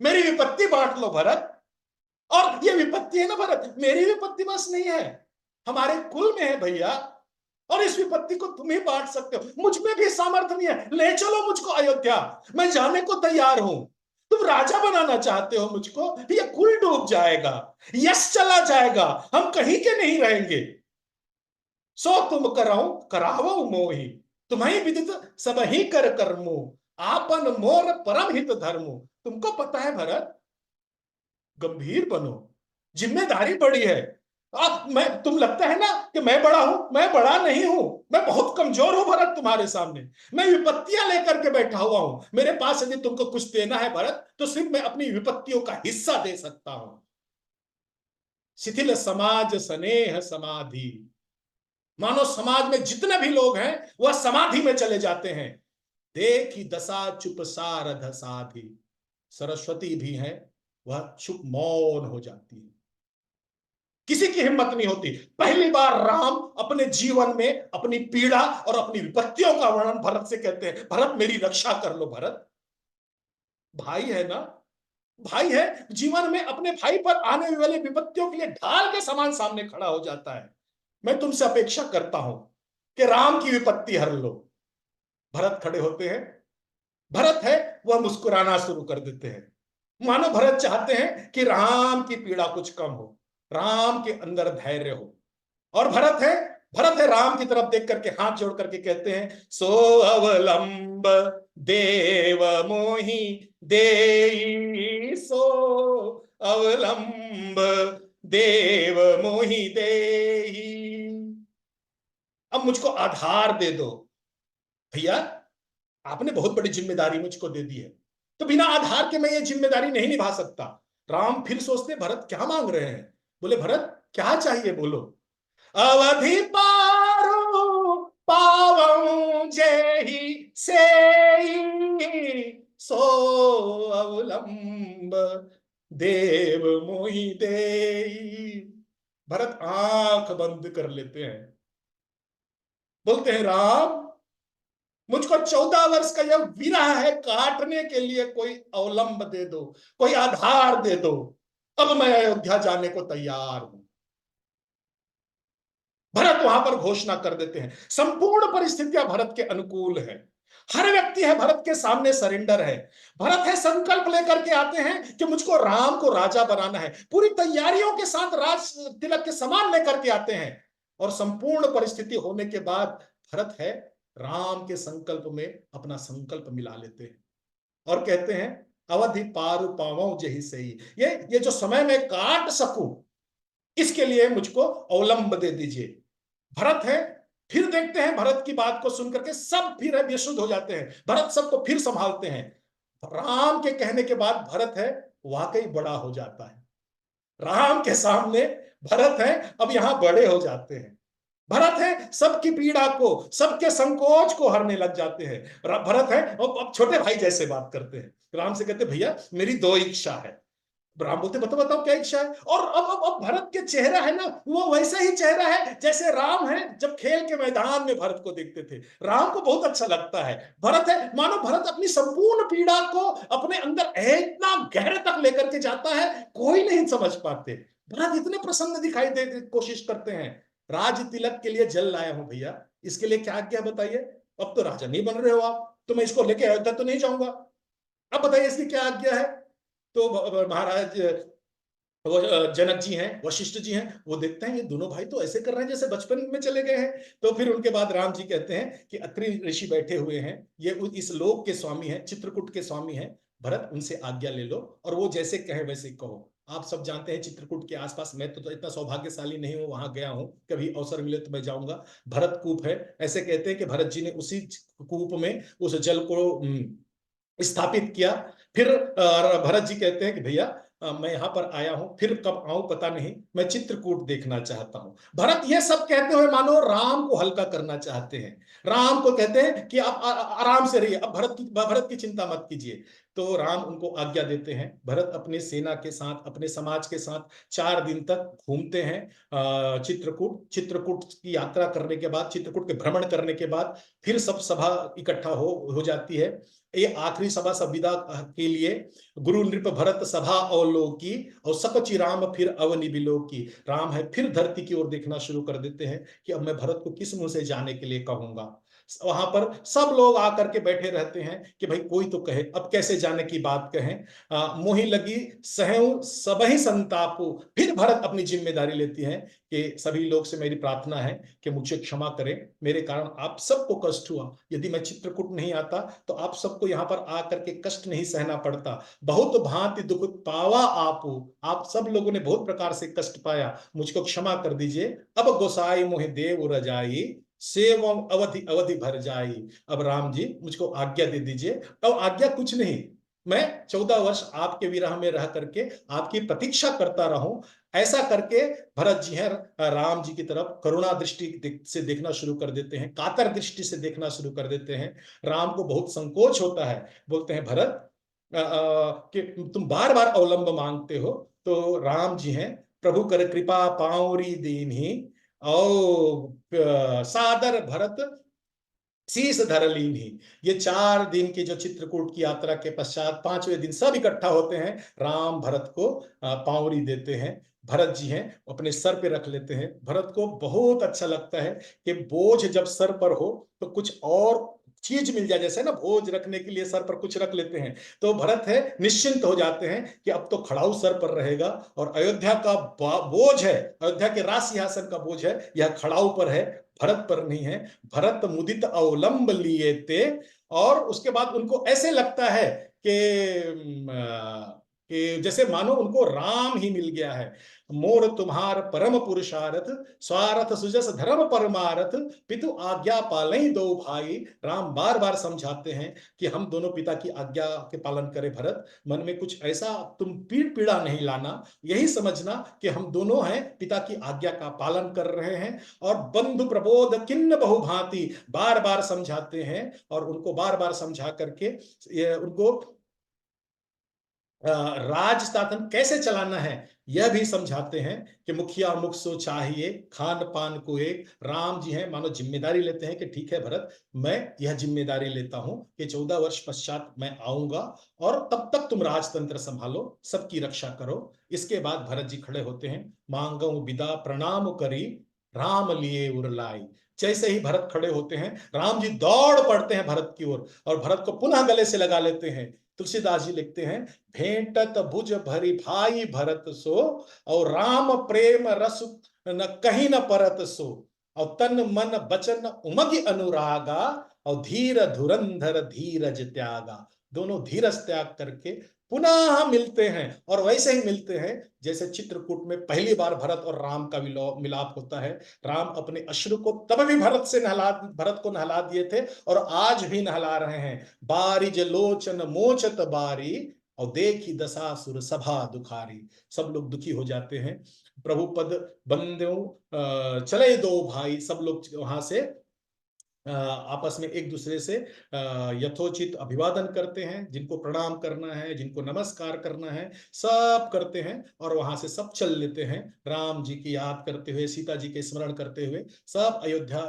मेरी विपत्ति बांट लो भरत। और ये विपत्ति है ना भरत, मेरी विपत्ति बस नहीं है, हमारे कुल में है भैया, और इस विपत्ति को तुम ही बांट सकते हो। मुझ में भी सामर्थ्य नहीं है, ले चलो मुझको अयोध्या, मैं जाने को तैयार हूं। तुम राजा बनाना चाहते हो मुझको, ये कुल डूब जाएगा, यश चला जाएगा, हम कहीं के नहीं रहेंगे। सो तुम कराओ करावो मोहि, तुम्हें विदित सब ही कर कर्मो, आपन मोर परम हित धर्मो। तुमको पता है भरत, गंभीर बनो, जिम्मेदारी बड़ी है। तुम लगता है ना कि मैं बड़ा हूं, मैं बड़ा नहीं हूं, मैं बहुत कमजोर हूं भरत तुम्हारे सामने। मैं विपत्तियां लेकर के बैठा हुआ हूं, मेरे पास यदि तुमको कुछ देना है भरत, तो सिर्फ मैं अपनी विपत्तियों का हिस्सा दे सकता हूं। शिथिल समाज स्नेह समाधि, मानो समाज में जितने भी लोग हैं वह समाधि में चले जाते हैं। देखी दशा चुप सारध साधि, सरस्वती भी है, वह चुप मौन हो जाती है, किसी की हिम्मत नहीं होती। पहली बार राम अपने जीवन में अपनी पीड़ा और अपनी विपत्तियों का वर्णन भरत से कहते हैं, भरत मेरी रक्षा कर लो भरत। भाई है ना, भाई है, जीवन में अपने भाई पर आने वाली विपत्तियों के लिए ढाल के समान सामने खड़ा हो जाता है। मैं तुमसे अपेक्षा करता हूं कि राम की विपत्ति हर लो। भरत खड़े होते हैं, भरत है वह मुस्कुराना शुरू कर देते हैं, मानो भरत चाहते हैं कि राम की पीड़ा कुछ कम हो, राम के अंदर धैर्य हो। और भरत है भरत है राम की तरफ देख करके हाथ जोड़ करके कहते हैं, सो अवलंब देव मोहि देई, सो अवलंब देव मोहि देई। अब मुझको आधार दे दो। भैया आपने बहुत बड़ी जिम्मेदारी मुझको दे दी है, तो बिना आधार के मैं ये जिम्मेदारी नहीं निभा सकता। राम फिर सोचते भरत क्या मांग रहे हैं। बोले भरत क्या चाहिए बोलो। अवधि पारो पावं जेहि सेई, सो अवलंब देव मोहि देई। भरत आंख बंद कर लेते हैं, बोलते हैं राम मुझको 14 वर्ष का यह विरह है काटने के लिए कोई अवलंब दे दो, कोई आधार दे दो, अब मैं अयोध्या जाने को तैयार हूं। भरत वहां पर घोषणा कर देते हैं। संपूर्ण परिस्थितियां भरत के अनुकूल है, हर व्यक्ति है भरत के सामने सरेंडर है। भरत है संकल्प लेकर के आते हैं कि मुझको राम को राजा बनाना है, पूरी तैयारियों के साथ राज तिलक के समान लेकर के आते हैं। और संपूर्ण परिस्थिति होने के बाद भरत है राम के संकल्प में अपना संकल्प मिला लेते हैं और कहते हैं अवधि पारु पावों जही सही, ये जो समय में काट सकूं इसके लिए मुझको अवलंब दे दीजिए। भरत है फिर देखते हैं, भरत की बात को सुनकर के सब फिर है बेसुध हो जाते हैं। भरत सबको फिर संभालते हैं। राम के कहने के बाद भरत है वाकई बड़ा हो जाता है। राम के सामने भरत है अब यहां बड़े हो जाते हैं। भरत है सबकी पीड़ा को, सबके संकोच को हरने लग जाते हैं। भरत है अब छोटे भाई जैसे बात करते हैं। राम से कहते भैया मेरी 2 इच्छा है। राम बोलते बताओ बताओ क्या इच्छा है। और अब भरत के चेहरा है ना वो वैसा ही चेहरा है जैसे राम है जब खेल के मैदान में भरत को देखते थे। राम को बहुत अच्छा लगता है। भरत है मानो भरत अपनी संपूर्ण पीड़ा को अपने अंदर इतना गहरे तक लेकर के जाता है, कोई नहीं समझ पाते। भरत इतने प्रसन्न दिखाई दे कोशिश करते हैं। राज तिलक के लिए जल लाया हूं भैया, इसके लिए क्या आज्ञा बताइए। अब तो राजा नहीं बन रहे हो आप, तो मैं इसको लेके अयोध्या तो नहीं जाऊंगा, अब बताइए इसकी क्या आज्ञा है। तो महाराज वो जनक जी हैं, वशिष्ठ जी हैं, वो देखते हैं ये दोनों भाई तो ऐसे कर रहे हैं जैसे बचपन में चले गए हैं। तो फिर उनके बाद राम जी कहते हैं कि अत्रि ऋषि बैठे हुए हैं, ये इस लोक के स्वामी हैं, चित्रकूट के स्वामी हैं। भरत उनसे आज्ञा ले लो और वो जैसे कहे वैसे कहो। आप सब जानते हैं चित्रकूट के आसपास, मैं तो इतना सौभाग्यशाली नहीं हूं, वहां गया हूं, कभी अवसर मिले तो मैं जाऊंगा। भरत कूप है, ऐसे कहते हैं कि भरत जी ने उसी कूप में उस जल को स्थापित किया। फिर भरत जी कहते हैं कि भैया मैं यहां पर आया हूं, फिर कब आऊं पता नहीं, मैं चित्रकूट देखना चाहता हूं। भरत ये सब कहते हुए मानो राम को हल्का करना चाहते हैं। राम को कहते हैं कि आप आराम से रहिए, अब भरत की चिंता मत कीजिए। तो राम उनको आज्ञा देते हैं। भरत अपने सेना के साथ, अपने समाज के साथ 4 दिन तक घूमते हैं चित्रकूट की यात्रा करने के बाद, चित्रकूट के भ्रमण करने के बाद फिर सब सभा इकट्ठा हो जाती है। ये आखिरी सभा संविदा के लिए गुरु नृप भरत सभा अवलोकी और सकचि राम फिर अवनि बिलोकी। राम है फिर धरती की ओर देखना शुरू कर देते हैं कि अब मैं भरत को किस मुंह से जाने के लिए कहूंगा। वहां पर सब लोग आकर के बैठे रहते हैं कि भाई कोई तो कहे, अब कैसे जाने की बात कहें। मोही लगी सहु सबहि संतापु। फिर भरत अपनी जिम्मेदारी लेती है कि सभी लोग से मेरी प्रार्थना है कि मुझे क्षमा करें, मेरे कारण आप सबको कष्ट हुआ। यदि मैं चित्रकूट नहीं आता तो आप सबको यहाँ पर आकर के कष्ट नहीं सहना पड़ता। बहुत भांति दुख पावा आपू, आप सब लोगों ने बहुत प्रकार से कष्ट पाया, मुझको क्षमा कर दीजिए। अब गोसाई मोहि देव रजाई सेवम अवधि अवधि भर जाई। अब राम जी मुझको आज्ञा दे दीजिए। अब आज्ञा कुछ नहीं, मैं 14 वर्ष आपके विरह में रह करके आपकी प्रतीक्षा करता रहूं। ऐसा करके भरत जी हैं राम जी की तरफ करुणा दृष्टि से देखना शुरू कर देते हैं, कातर दृष्टि से देखना शुरू कर देते हैं। राम को बहुत संकोच होता है, बोलते हैं भरत कि तुम बार बार अवलंब मांगते हो। तो राम जी हैं प्रभु कर कृपा पाउरी दीन ही और सादर भरत शीश धर लीन ही। ये 4 दिन की जो चित्रकूट की यात्रा के पश्चात 5वें दिन सब इकट्ठा होते हैं, राम भरत को पाउरी देते हैं। भरत जी हैं अपने सर पे रख लेते हैं। भरत को बहुत अच्छा लगता है कि बोझ जब सर पर हो तो कुछ और चीज मिल जाए, जैसे ना भोज रखने के लिए सर पर कुछ रख लेते हैं, तो भरत है निश्चिंत हो जाते हैं कि अब तो खड़ाऊ सर पर रहेगा और अयोध्या का बोझ है, अयोध्या के राज सिंहासन का बोझ है, यह खड़ाऊ पर है, भरत पर नहीं है। भरत मुदित अवलंब लिए थे, और उसके बाद उनको ऐसे लगता है कि जैसे मानो उनको राम ही मिल गया है। मोर तुम्हार परम पुरुषारथ, स्वार्थ सुजस धर्म परमारथ, पितु आज्ञा पालई दो भाई। राम बार बार समझाते हैं कि हम दोनों पिता की आज्ञा के पालन करें भरत, मन में कुछ ऐसा तुम पीड़ा नहीं लाना, यही समझना कि हम दोनों हैं, पिता की आज्ञा का पालन कर रहे हैं। और बंधु प्रबोध किन्न बहुभांति, बार बार समझाते हैं, और उनको बार बार समझा करके उनको राज शासन कैसे चलाना है यह भी समझाते हैं कि मुखिया मुख सो चाहिए, खान पान को एक। राम जी हैं मानो जिम्मेदारी लेते हैं कि ठीक है भरत, मैं यह जिम्मेदारी लेता हूं कि 14 वर्ष पश्चात मैं आऊंगा, और तब तक तुम राजतंत्र संभालो, सबकी रक्षा करो। इसके बाद भरत जी खड़े होते हैं, मांगो विदा प्रणाम करी, राम लिए उरलाई। जैसे ही भरत खड़े होते हैं, राम जी दौड़ पड़ते हैं भरत की ओर, और भरत को पुनः गले से लगा लेते हैं। तुलसीदास जी लिखते हैं, भेंटत भुज भरी भाई भरत सो, और राम प्रेम रस न कहीं न परत सो, और तन मन बचन उमग अनुरागा, और धीर धुरंधर धीरज त्यागा। दोनों धीरज त्याग करके पुनः मिलते हैं, और वैसे ही मिलते हैं जैसे चित्रकूट में पहली बार भरत और राम का मिलाप होता है। राम अपने अश्रु को तब भी भरत को नहला दिए थे, और आज भी नहला रहे हैं। बारिज लोचन मोचत बारी, और देखी दशासुर सभा दुखारी। सब लोग दुखी हो जाते हैं। प्रभु पद बंदो चले दो भाई, सब लोग वहां से आपस में एक दूसरे से यथोचित अभिवादन करते हैं, जिनको प्रणाम करना है, जिनको नमस्कार करना है, सब करते हैं, और वहां से सब चल लेते हैं। राम जी की याद करते हुए, सीता जी के स्मरण करते हुए सब अयोध्या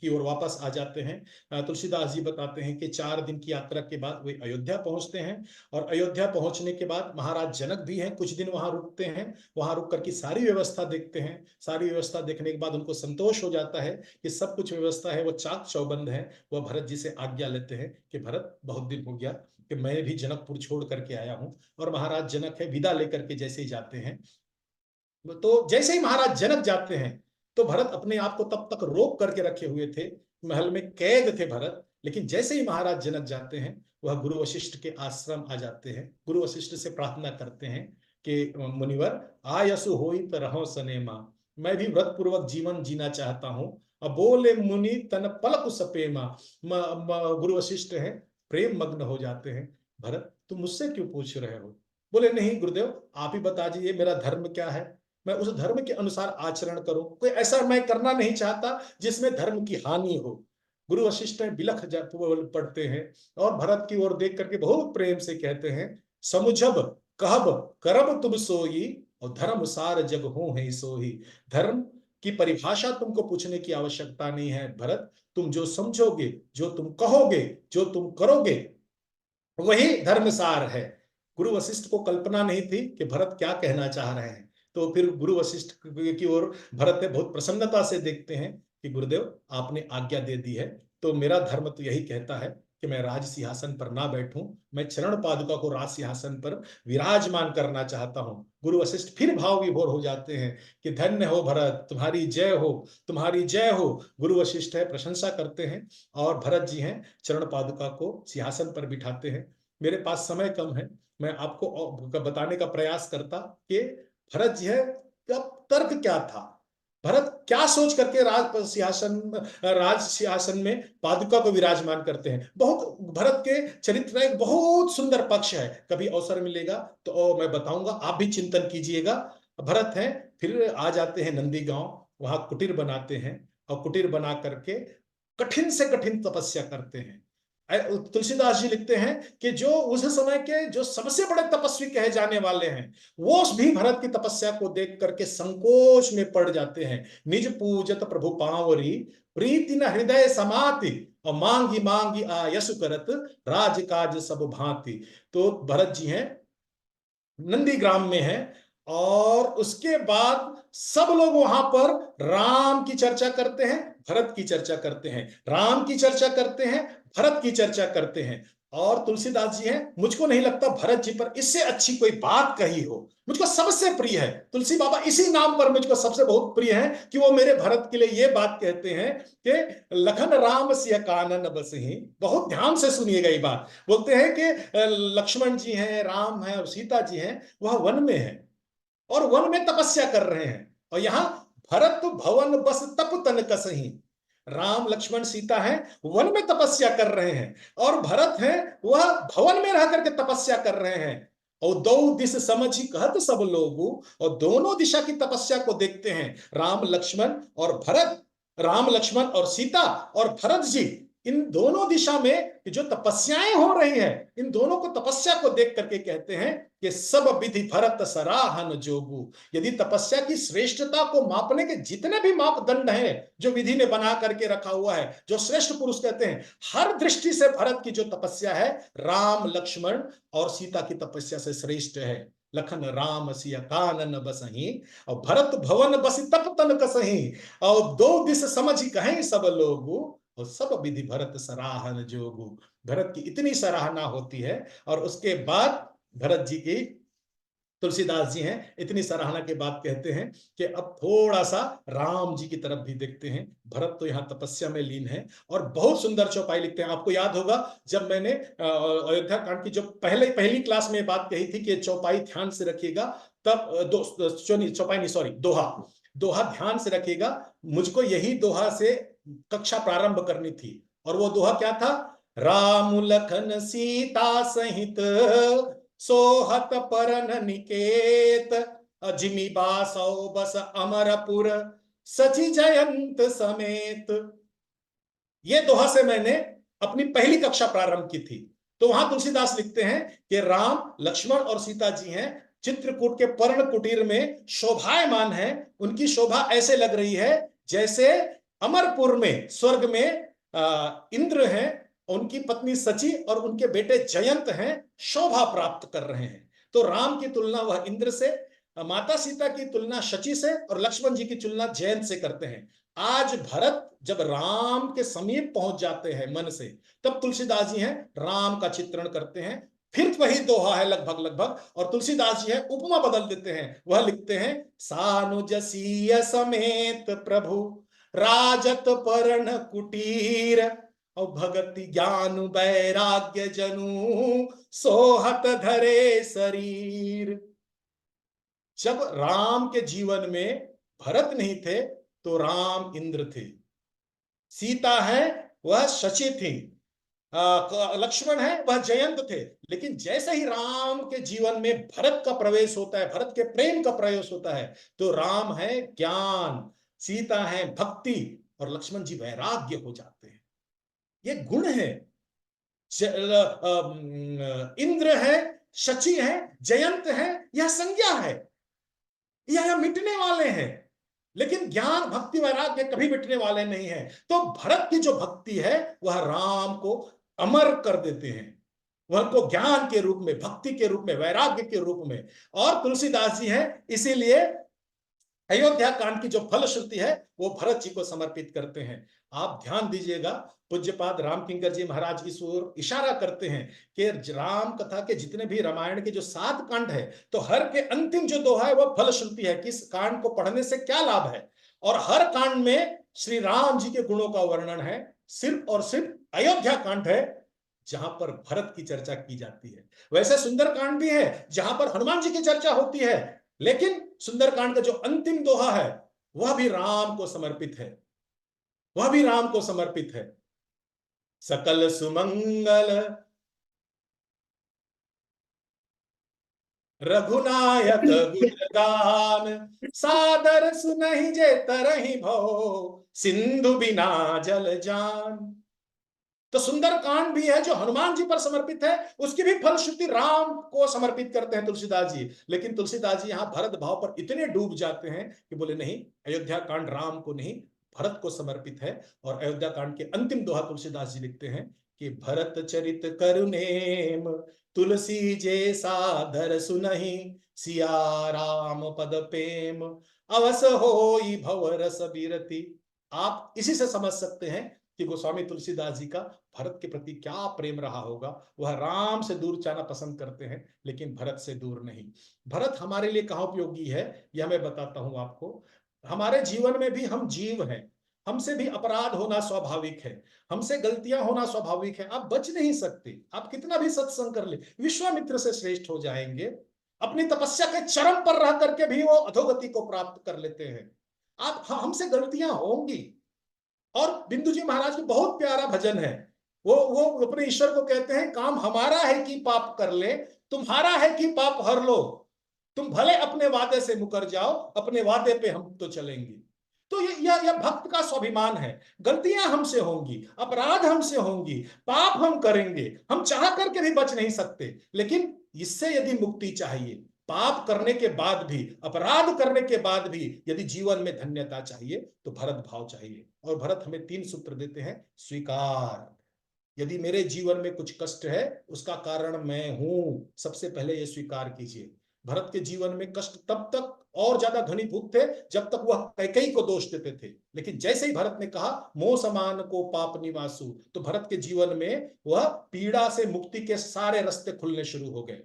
की ओर वापस आ जाते हैं। तुलसीदास जी बताते हैं कि 4 दिन की यात्रा के बाद वे अयोध्या पहुंचते हैं, और अयोध्या पहुंचने के बाद महाराज जनक भी हैं, कुछ दिन वहां रुकते हैं। वहां रुक करके सारी व्यवस्था देखते हैं। सारी व्यवस्था देखने के बाद उनको संतोष हो जाता है कि सब कुछ व्यवस्था है, वो चौबंद है। वह भरत जी से आज्ञा लेते हैं कि भरत, बहुत दिन हो गया कि मैं भी जनकपुर छोड़ करके आया हूं। और महाराज जनक है, विदा लेकर के जैसे ही जाते हैं, तो जैसे ही महाराज जनक जाते हैं, तो भरत अपने आप को तब तक रोक करके रखे हुए थे, महल में कैद थे भरत। लेकिन जैसे ही महाराज जनक जाते हैं, वह गुरु वशिष्ठ के आश्रम आ जाते हैं। गुरु वशिष्ठ से प्रार्थना करते हैं कि मुनिवर, आयसु होई तो रहो सनेमा, मैं भी व्रत पूर्वक जीवन जीना चाहता हूं। अब बोले मुनि तन पलक सपेमा, गुरु वशिष्ठ है, प्रेम मग्न हो जाते हैं। भरत, तुम मुझसे क्यों पूछ रहे हो? बोले, नहीं गुरुदेव, आप ही बता दीजिए मेरा धर्म क्या है, मैं उस धर्म के अनुसार आचरण करूं। कोई ऐसा मैं करना नहीं चाहता जिसमें धर्म की हानि हो। गुरु वशिष्ठ बिलख पड़ते हैं, और भरत की ओर देख करके बहुत प्रेम से कहते हैं, समुझब कहब करब तुम सोई, और धर्म सार जग हो है सोई। धर्म की परिभाषा तुमको पूछने की आवश्यकता नहीं है भरत, तुम जो समझोगे, जो तुम कहोगे, जो तुम करोगे, वही धर्मसार है। गुरु वशिष्ठ को कल्पना नहीं थी कि भरत क्या कहना चाह रहे हैं। तो फिर गुरु वशिष्ठ की ओर भरत बहुत प्रसन्नता से देखते हैं कि गुरुदेव, आपने आज्ञा दे दी है, तो मेरा धर्म तो यही कहता है कि मैं राज सिंहासन पर ना बैठूं, मैं चरण पादुका को राज सिंहासन पर विराजमान करना चाहता हूं। गुरु वशिष्ठ फिर भाव विभोर हो जाते हैं कि धन्य हो भरत, तुम्हारी जय हो, तुम्हारी जय हो। गुरु वशिष्ठ है, प्रशंसा करते हैं, और भरत जी हैं, चरण पादुका को सिंहासन पर बिठाते हैं। मेरे पास समय कम है, मैं आपको बताने का प्रयास करता कि भरत जी है, तर्क क्या था, भरत क्या सोच करके राज सिंहासन में पादुका को विराजमान करते हैं। बहुत भरत के चरित्र का एक बहुत सुंदर पक्ष है, कभी अवसर मिलेगा तो मैं बताऊंगा, आप भी चिंतन कीजिएगा। भरत हैं, फिर आ जाते हैं नंदी गांव, वहां कुटीर बनाते हैं, और कुटीर बना करके कठिन से कठिन तपस्या करते हैं। तुलसीदास जी लिखते हैं कि जो उस समय के जो सबसे बड़े तपस्वी कहे जाने वाले हैं, वो भी भरत की तपस्या को देख करके संकोच में पड़ जाते हैं। निज पूजत प्रभु पांवरी, प्रीति न हृदय समाति, और मांगी मांगी आयसु करत, राज काज सब भांति। तो भरत जी हैं, नंदी ग्राम में है, और उसके बाद सब लोग वहां पर राम की चर्चा करते हैं, भरत की चर्चा करते हैं, राम की चर्चा करते हैं, भरत की चर्चा करते हैं। और तुलसीदास जी हैं, मुझको नहीं लगता भरत जी पर इससे अच्छी कोई बात कही हो। मुझको सबसे प्रिय है तुलसी बाबा, इसी नाम पर मुझको सबसे बहुत प्रिय है कि वो मेरे भरत के लिए ये बात कहते हैं कि लखन राम सिय कानन बसहि। बहुत ध्यान से सुनिएगा ये बात। बोलते हैं कि लक्ष्मण जी हैं, राम है और सीता जी हैं, वह वन में है और वन में तपस्या कर रहे हैं। और यहां भरत भवन बस तप तन कसही, राम लक्ष्मण सीता है वन में तपस्या कर रहे हैं और भरत है वह भवन में रह करके तपस्या कर रहे हैं। और दो दिश समझी कहत सब लोगों, और दोनों दिशा की तपस्या को देखते हैं राम लक्ष्मण और भरत, राम लक्ष्मण और सीता और भरत जी, इन दोनों दिशा में जो तपस्याएं हो रही हैं, इन दोनों को तपस्या को देख करके कहते हैं कि सब विधि भरत सराहन जोगु। यदि तपस्या की श्रेष्ठता को मापने के जितने भी मापदंड हैं जो विधि ने बना करके रखा हुआ है, जो श्रेष्ठ पुरुष कहते हैं, हर दृष्टि से भरत की जो तपस्या है राम लक्ष्मण और सीता की तपस्या से श्रेष्ठ है। लखन राम सिय कानन बसहि, और भरत भवन बस तप तन कसहि, और दो दिस समझ कहें सब लोगु, और सब विधि भरत सराहन जोगु। भरत की इतनी सराहना होती है। और उसके बाद भरत जी की, तुलसीदास जी हैं, इतनी सराहना के बाद कहते हैं कि अब थोड़ा सा राम जी की तरफ भी देखते हैं। भरत तो यहाँ तपस्या में लीन है और बहुत सुंदर चौपाई लिखते हैं। आपको याद होगा जब मैंने अयोध्या कांड की जो पहली क्लास में बात कही थी कि चौपाई ध्यान से रखिएगा, तब चौपाई नहीं, सॉरी, दोहा ध्यान से रखिएगा। मुझको यही दोहा से कक्षा प्रारंभ करनी थी और वो दोहा क्या था? राम लखन सीता सहित सोहत परन निकेत, अजिमि बासौ बस अमरपुर सची जयंत समेत। ये दोहा से मैंने अपनी पहली कक्षा प्रारंभ की थी। तो वहां तुलसीदास लिखते हैं कि राम लक्ष्मण और सीता जी हैं, चित्रकूट के पर्ण कुटीर में शोभायमान है। उनकी शोभा ऐसे लग रही है जैसे अमरपुर में, स्वर्ग में इंद्र हैं, उनकी पत्नी सची और उनके बेटे जयंत हैं, शोभा प्राप्त कर रहे हैं। तो राम की तुलना वह इंद्र से, माता सीता की तुलना शची से और लक्ष्मण जी की तुलना जयंत से करते हैं। आज भरत जब राम के समीप पहुंच जाते हैं मन से, तब तुलसीदास जी हैं राम का चित्रण करते हैं। फिर वही दोहा है लगभग, और तुलसीदास जी है उपमा बदल देते हैं। वह लिखते हैं सानुजसीय समेत प्रभु राजत परण कुटीर, और भगति ज्ञान वैराग्य जनु सोहत धरे शरीर। जब राम के जीवन में भरत नहीं थे तो राम इंद्र थे, सीता है वह शची थी, लक्ष्मण है वह जयंत थे। लेकिन जैसे ही राम के जीवन में भरत का प्रवेश होता है, भरत के प्रेम का प्रवेश होता है, तो राम है ज्ञान, सीता है भक्ति और लक्ष्मण जी वैराग्य हो जाते हैं। ये गुण है। इंद्र है, शची है, जयंत है, यह संज्ञा है, यह मिटने वाले हैं। लेकिन ज्ञान भक्ति वैराग्य कभी मिटने वाले नहीं है। तो भरत की जो भक्ति है वह राम को अमर कर देते हैं, वह को ज्ञान के रूप में, भक्ति के रूप में, वैराग्य के रूप में। और तुलसीदास जी हैं, इसीलिए अयोध्या कांड की जो फलश्रुति है वो भरत जी को समर्पित करते हैं। आप ध्यान दीजिएगा, पूज्यपाद रामकिंकर जी महाराज इस ओर इशारा करते हैं कि राम कथा के जितने भी रामायण के जो 7 कांड है, तो हर के अंतिम जो दोहा है वह फलश्रुति है, किस कांड को पढ़ने से क्या लाभ है। और हर कांड में श्री राम जी के गुणों का वर्णन है। सिर्फ और सिर्फ अयोध्या कांड है जहां पर भरत की चर्चा की जाती है। वैसे सुंदर कांड भी है जहां पर हनुमान जी की चर्चा होती है, लेकिन सुंदरकांड का जो अंतिम दोहा है वह भी राम को समर्पित है, वह भी राम को समर्पित है। सकल सुमंगल रघुनायक गुणगान, सादर सुनहि जे तरहि भव, सिंधु बिना जल जान। तो सुंदरकांड भी है जो हनुमान जी पर समर्पित है, उसकी भी फलश्रुति राम को समर्पित करते हैं तुलसीदास जी। लेकिन तुलसीदास जी यहां भरत भाव पर इतने डूब जाते हैं कि बोले नहीं, अयोध्या कांड राम को नहीं भरत को समर्पित है। और अयोध्या कांड के अंतिम दोहा तुलसीदास जी लिखते हैं कि भरत चरित करुनेम, तुलसी जे सादर सुनहि, सिया राम पद प्रेम अवस होई भव रस बिरति। आप इसी से समझ सकते हैं कि गोस्वामी तुलसीदास जी का भरत के प्रति क्या प्रेम रहा होगा। वह राम से दूर जाना पसंद करते हैं, लेकिन भरत से दूर नहीं। भरत हमारे लिए कहाँ उपयोगी है, यह मैं बताता हूं आपको। हमारे जीवन में भी हम जीव हैं, हमसे भी अपराध होना स्वाभाविक है, हमसे गलतियां होना स्वाभाविक है। आप बच नहीं सकते, आप कितना भी सत्संग कर ले, विश्वामित्र से श्रेष्ठ हो जाएंगे। अपनी तपस्या के चरम पर रह करके भी वो अधोगति को प्राप्त कर लेते हैं। आप हमसे गलतियां होंगी। और बिंदु जी महाराज की बहुत प्यारा भजन है, वो अपने ईश्वर को कहते हैं, काम हमारा है कि पाप कर ले, तुम्हारा है कि पाप हर लो, तुम भले अपने वादे से मुकर जाओ, अपने वादे पे हम तो चलेंगे। तो यह भक्त का स्वाभिमान है। गलतियां हमसे होंगी, अपराध हमसे होंगी, पाप हम करेंगे, हम चाह करके भी बच नहीं सकते। लेकिन इससे यदि मुक्ति चाहिए, पाप करने के बाद भी, अपराध करने के बाद भी यदि जीवन में धन्यता चाहिए, तो भरत भाव चाहिए। और भरत हमें 3 सूत्र देते हैं। स्वीकार, यदि मेरे जीवन में कुछ कष्ट है, उसका कारण मैं हूं, सबसे पहले यह स्वीकार कीजिए। भरत के जीवन में कष्ट तब तक और ज्यादा घनीभूत थे जब तक वह कैकेयी को दोष देते थे। लेकिन जैसे ही भरत ने कहा मोह समान को पाप निवासु, तो भरत के जीवन में वह पीड़ा से मुक्ति के सारे रास्ते खुलने शुरू हो गए।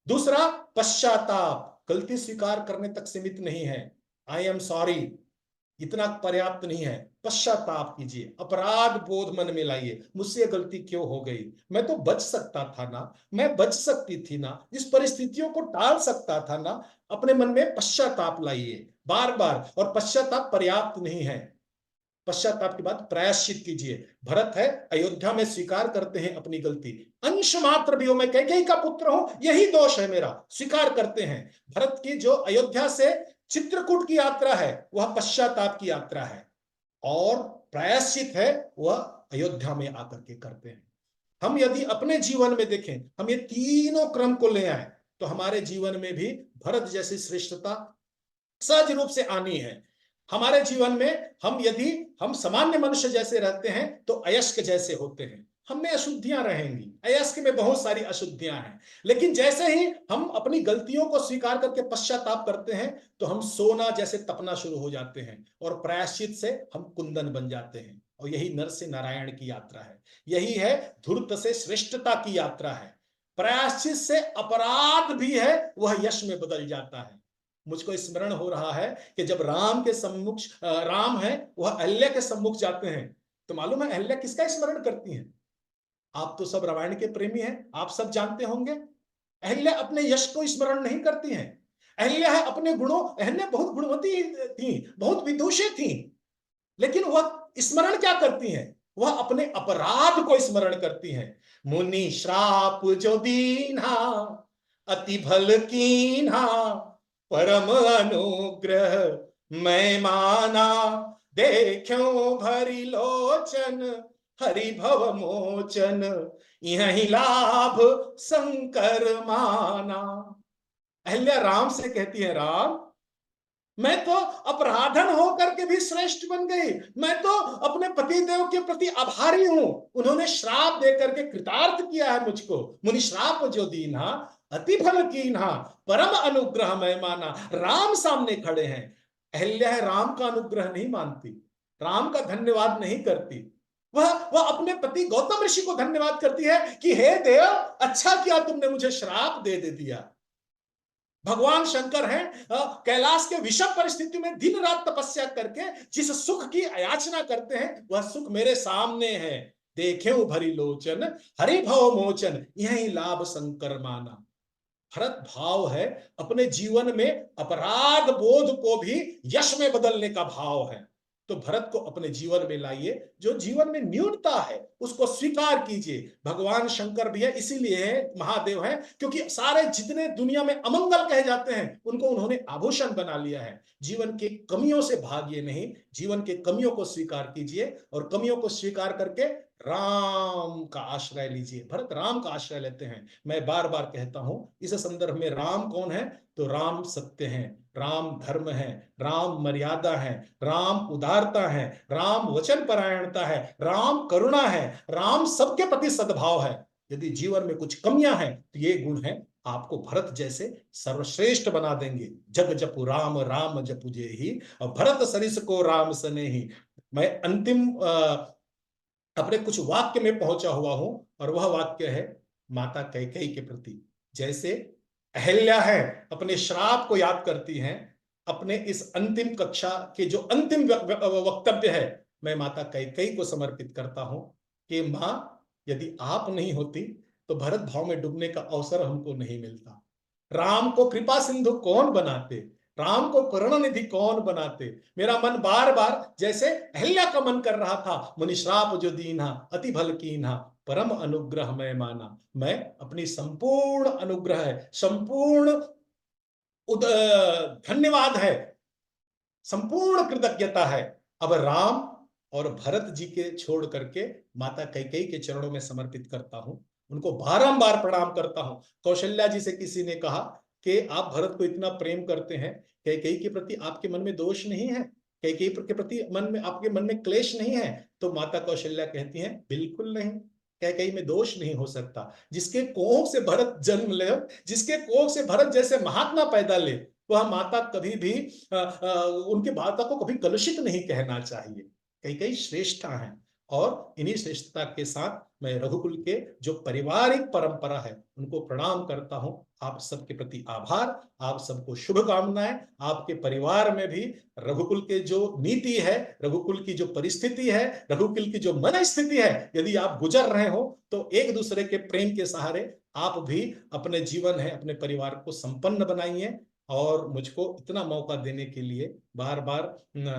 दूसरा, पश्चाताप, गलती स्वीकार करने तक सीमित नहीं है। आई एम सॉरी इतना पर्याप्त नहीं है, पश्चाताप कीजिए, अपराध बोध मन में लाइए, मुझसे गलती क्यों हो गई, मैं तो बच सकता था ना, मैं बच सकती थी ना, इस परिस्थितियों को टाल सकता था ना। अपने मन में पश्चाताप लाइए बार बार। और पश्चाताप पर्याप्त नहीं है, पश्चाताप के बाद प्रायश्चित कीजिए। भरत है, अयोध्या में स्वीकार करते हैं अपनी गलती, अंश मात्र भी हो, मैं कैकेयी का पुत्र हूं, यही दोष है मेरा, स्वीकार करते हैं। भरत की जो अयोध्या से चित्रकूट की यात्रा है, वह पश्चाताप की यात्रा है, और प्रायश्चित है वह अयोध्या में आकर के करते हैं। हम यदि अपने जीवन में देखें, हम ये तीनों क्रम को ले आए, तो हमारे जीवन में भी भरत जैसी श्रेष्ठता सहज रूप से आनी है। हमारे जीवन में हम सामान्य मनुष्य जैसे रहते हैं, तो अयस्क जैसे होते हैं, हमें अशुद्धियां रहेंगी, अयस्क में बहुत सारी अशुद्धियां हैं। लेकिन जैसे ही हम अपनी गलतियों को स्वीकार करके पश्चाताप करते हैं, तो हम सोना जैसे तपना शुरू हो जाते हैं, और प्रायश्चित से हम कुंदन बन जाते हैं। और यही नर से नारायण की यात्रा है, यही है धूर्त से श्रेष्ठता की यात्रा है। प्रायश्चित से अपराध भी है वह यश में बदल जाता है। मुझको स्मरण हो रहा है कि जब राम के सम्मुख, राम है वह अहल्या के सम्मुख जाते हैं, तो मालूम है अहल्या किसका स्मरण करती हैं? आप तो सब रामायण के प्रेमी हैं, आप सब जानते होंगे। अहल्या अपने यश को स्मरण नहीं करती हैं। अहल्या है अपने गुणों, अहल्या बहुत गुणवती थी, बहुत विदुषी थी, लेकिन वह स्मरण क्या करती हैं? वह अपने अपराध को स्मरण करती हैं। मुनि श्राप जो दीन्हा अति भल कीन्हा, परम अनुग्रह मैं माना, देख्यो भरी लोचन हरि भव मोचन, यही लाभ शंकर माना। अहल्या राम से कहती है, राम मैं तो अपराधन होकर के भी श्रेष्ठ बन गई, मैं तो अपने पतिदेव के प्रति आभारी हूं, उन्होंने श्राप देकर के कृतार्थ किया है मुझको। मुनि श्राप जो दीन्हा अति फल कीन्हा, परम अनुग्रह मैं माना। राम सामने खड़े हैं, अहल्या है राम का अनुग्रह नहीं मानती, राम का धन्यवाद नहीं करती, वह अपने पति गौतम ऋषि को धन्यवाद करती है कि हे देव, अच्छा किया तुमने मुझे श्राप दे दिया। भगवान शंकर हैं, कैलाश के विषम परिस्थिति में दिन रात तपस्या करके जिस सुख की याचना करते हैं, वह सुख मेरे सामने है। देखे भरी लोचन हरि भव मोचन, यही लाभ शंकर माना। भरत भाव है अपने जीवन में अपराध बोध को भी यश में बदलने का भाव है। तो भरत को अपने जीवन में लाइए, जो जीवन में न्यूनता है उसको स्वीकार कीजिए। भगवान शंकर भी है, इसीलिए है महादेव है, क्योंकि सारे जितने दुनिया में अमंगल कहे जाते हैं उनको उन्होंने आभूषण बना लिया है। जीवन के कमियों से भागिए नहीं, जीवन के कमियों को स्वीकार कीजिए, और कमियों को स्वीकार करके राम का आश्रय लीजिए। भरत राम का आश्रय लेते हैं। मैं बार बार कहता हूं इस संदर्भ में, राम कौन है? तो राम सत्य है, राम धर्म है, राम मर्यादा है, राम उदारता है, राम वचन परायणता है, राम करुणा है, राम सबके प्रति सद्भाव है। यदि जीवन में कुछ कमियां हैं तो ये गुण है आपको भरत जैसे सर्वश्रेष्ठ बना देंगे। जग जपु राम राम जपु जेहि, और भरत सरिस को राम सने ही। मैं अंतिम अपने कुछ वाक्य में पहुंचा हुआ हूं, और वह वाक्य है माता कैकेयी के प्रति। जैसे अहल्या है अपने श्राप को याद करती हैं, अपने इस अंतिम कक्षा के जो अंतिम वक्तव्य है, मैं माता कैकेयी को समर्पित करता हूं कि मां, यदि आप नहीं होती तो भरत भाव में डूबने का अवसर हमको नहीं मिलता। राम को कृपा सिंधु कौन बनाते, राम को करुणा निधि कौन बनाते। मेरा मन बार बार जैसे अहल्या का मन कर रहा था, मुनि श्राप जो दीन्हा अति भल कीन्हा, परम अनुग्रह मैं माना। मैं अपनी संपूर्ण अनुग्रह है, संपूर्ण धन्यवाद है, संपूर्ण कृतज्ञता है, अब राम और भरत जी के छोड़ करके माता कैकेयी के चरणों में समर्पित करता हूं। उनको बारंबार प्रणाम करता हूं। कौशल्या जी से किसी ने कहा कि आप भरत को इतना प्रेम करते हैं, कैकेयी के प्रति आपके मन में दोष नहीं है, कैकेयी के प्रति मन में आपके मन में क्लेश नहीं है? तो माता कौशल्या कहती हैं, बिल्कुल नहीं, कैकेयी में दोष नहीं हो सकता। जिसके कोख से भरत जन्म ले, जिसके कोख से भरत जैसे महात्मा पैदा ले, वह माता कभी भी उनकी माता को कभी कलुषित नहीं कहना चाहिए। कैकेयी श्रेष्ठा हैं, और इन्हीं श्रेष्ठता के साथ मैं रघुकुल के जो पारिवारिक परंपरा है उनको प्रणाम करता हूं। आप सबके प्रति आभार, आप सबको शुभकामनाएं। आपके परिवार में भी रघुकुल के जो नीति है, रघुकुल की जो परिस्थिति है, रघुकुल की जो मन स्थिति है, यदि आप गुजर रहे हो तो एक दूसरे के प्रेम के सहारे आप भी अपने जीवन है, अपने परिवार को संपन्न बनाइए। और मुझको इतना मौका देने के लिए बार बार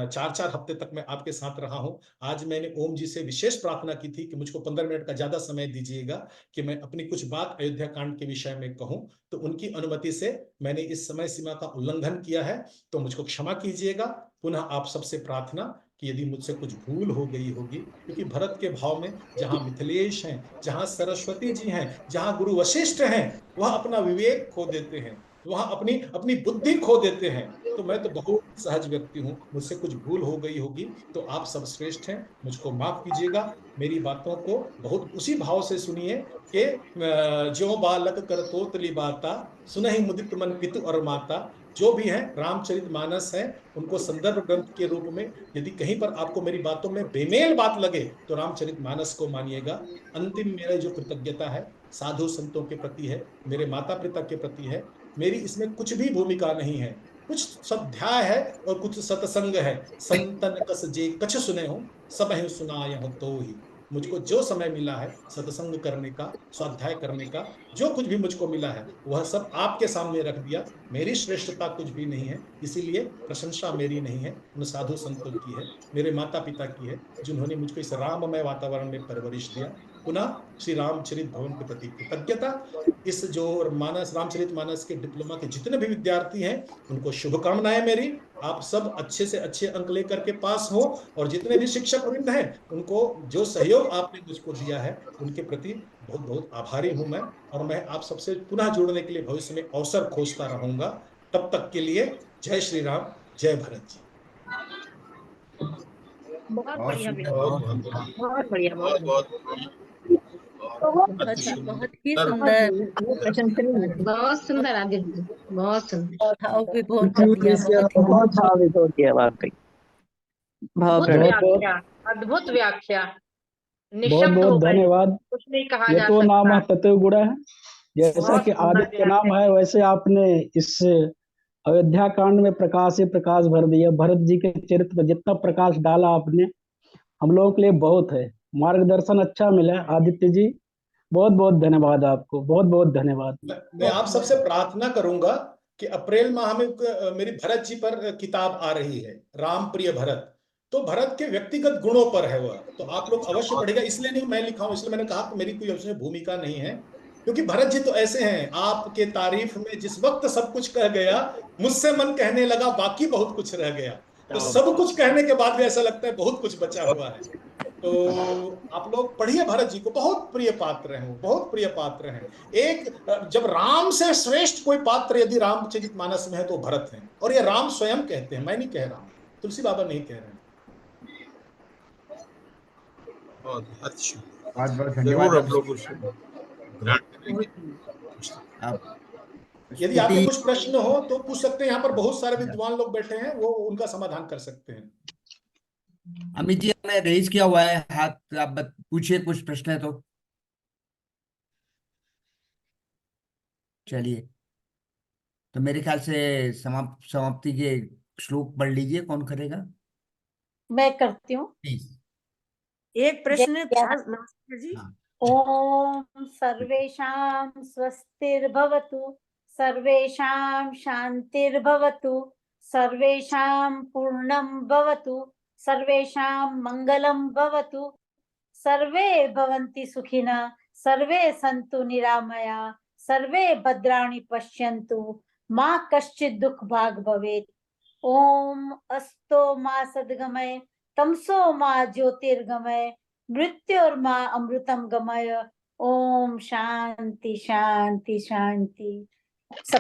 4-4 हफ्ते तक मैं आपके साथ रहा हूं। आज मैंने ओम जी से विशेष प्रार्थना की थी कि मुझको 15 मिनट का ज्यादा समय दीजिएगा कि मैं अपनी कुछ बात अयोध्या कांड के विषय में कहूं, तो उनकी अनुमति से मैंने इस समय सीमा का उल्लंघन किया है, तो मुझको क्षमा कीजिएगा। पुनः आप सबसे प्रार्थना कि यदि मुझसे कुछ भूल हो गई होगी, क्योंकि भरत के भाव में जहां मिथिलेश हैं, जहां सरस्वती जी हैं, जहां गुरु वशिष्ठ हैं, वह अपना विवेक खो देते हैं, वहां अपनी अपनी बुद्धि खो देते हैं। तो मैं तो बहुत सहज व्यक्ति हूं, मुझसे कुछ भूल हो गई होगी तो आप सब श्रेष्ठ हैं, मुझको माफ कीजिएगा। मेरी बातों को बहुत उसी भाव से सुनिए कि ज्यों बालक कर तोतली बाता, सुनहि मुदित मन पितु और माता। जो भी है रामचरितमानस है, उनको संदर्भ ग्रंथ के रूप में यदि कहीं पर आपको मेरी बातों में बेमेल बात लगे तो रामचरितमानस को मानिएगा। अंतिम मेरे जो कृतज्ञता है साधु संतों के प्रति है, मेरे माता पिता के प्रति है। मेरी इसमें कुछ भी भूमिका नहीं है, कुछ स्वाध्याय है और कुछ सत्संग है। संतन कस जे कछ सुने हो, सब ही सुनाय हो तो ही। मुझको जो समय मिला है सत्संग करने का, स्वाध्याय करने का, जो कुछ भी मुझको मिला है वह सब आपके सामने रख दिया। मेरी श्रेष्ठता कुछ भी नहीं है, इसीलिए प्रशंसा मेरी नहीं है, उन साधु संतों की है, मेरे माता पिता की है, जिन्होंने मुझको इस राममय वातावरण में परवरिश दिया। पुनः श्री रामचरित भवन के प्रति कृतज्ञता। इस जो मानस रामचरित मानस के डिप्लोमा के जितने भी विद्यार्थी हैं उनको शुभकामनाएं मेरी। आप सब अच्छे से अच्छे अंक लेकर के पास हो, और जितने भी शिक्षक वृंद हैं उनको जो सहयोग आपने मुझको दिया है उनके प्रति बहुत बहुत आभारी हूं मैं। और मैं आप सबसे पुनः जुड़ने के लिए भविष्य में अवसर खोजता रहूंगा। तब तक के लिए जय श्री राम, जय भरत जी। बहुत बहुत बढ़िया सुंदर, बेटा, बहुत सुंदर। बहुत बढ़िया, बहुत बहुत ही सुंदर, बहुत सुंदर आदित्य जी, बहुत सुंदर। और भाव भी बहुत बढ़िया, बहुत ही बहुत भावित होती है वाकई। भाव अद्भुत प्रणीत। व्याख्या, अद्भुत व्याख्या, बहुत निशब्द हो बहुत गए, धन्यवाद। कुछ नहीं कहा ये जा तो नाम सकता। तत्व गुण है। जैसा बहुत कि सुंदर आदित्य नाम व्याख्या। है, वैसे आपने इस अयोध्या कांड में प्रकाश ही प्रकाश भर दिया। भरत जी के चरित्र पर जितना प्रकाश डाला आपने, हम लोगों के लिए बहुत है। मार्गदर्शन अच्छा मिला आदित्य जी, बहुत बहुत धन्यवाद आपको, बहुत बहुत धन्यवाद। मैं आप सबसे प्रार्थना करूंगा कि अप्रैल माह में मेरी भरत जी पर किताब आ रही है, राम प्रिय भरत। तो भरत के व्यक्तिगत गुणों पर है वह, तो आप लोग अवश्य पढ़ेगा। इसलिए नहीं मैं लिखा हूं, इसलिए मैंने कहा कि मेरी कोई उसमें भूमिका नहीं है, क्योंकि भरत जी तो ऐसे हैं, आपके तारीफ में जिस वक्त सब कुछ कह गया, मुझसे मन कहने लगा बाकी बहुत कुछ रह गया। तो सब कुछ कहने के बाद भी ऐसा लगता है बहुत कुछ बचा हुआ है। तो आप लोग पढ़िए भरत जी को, बहुत प्रिय पात्र हैं वो, बहुत प्रिय पात्र हैं। एक जब राम से श्रेष्ठ कोई पात्र यदि रामचरितमानस में है तो भरत हैं, और ये राम स्वयं कहते हैं, मैं नहीं कह रहा हूं, तुलसी बाबा नहीं कह रहे हैं। बहुत बहुत धन्यवाद। जरूर हम लोग उसको ध्यान देंगे। आप यदि आपके स्तुति कुछ प्रश्न हो तो पूछ सकते हैं। यहाँ पर बहुत सारे विद्वान लोग बैठे हैं, वो उनका समाधान कर सकते हैं। अमित जी हमने रेज किया हुआ है हाथ, आप पूछिए कुछ प्रश्न है तो। चलिए, तो मेरे ख्याल से समाप्ति के श्लोक पढ़ लीजिए, कौन करेगा मैं करती हूँ। प्लीज। एक प्रश्न था नमस्कार जी। हाँ, ओम सर्वेषां स्वस्तिर्भवतु, सर्वेषां शांतिर्भवतु, सर्वेषां पूर्णं भवतु, सर्वेषां मंगलं भवतु, सर्वे भवन्ति सुखिनः, सर्वे सन्तु निरामया, सर्वे भद्राणि पश्यन्तु, मा कश्चित् दुःख भाग् भवेत्। ओम अस्तो मा सद्गमय, तमसो मा ज्योतिर्गमय, मृत्योर्मा अमृतम गमय। ओम शांति शांति शांति।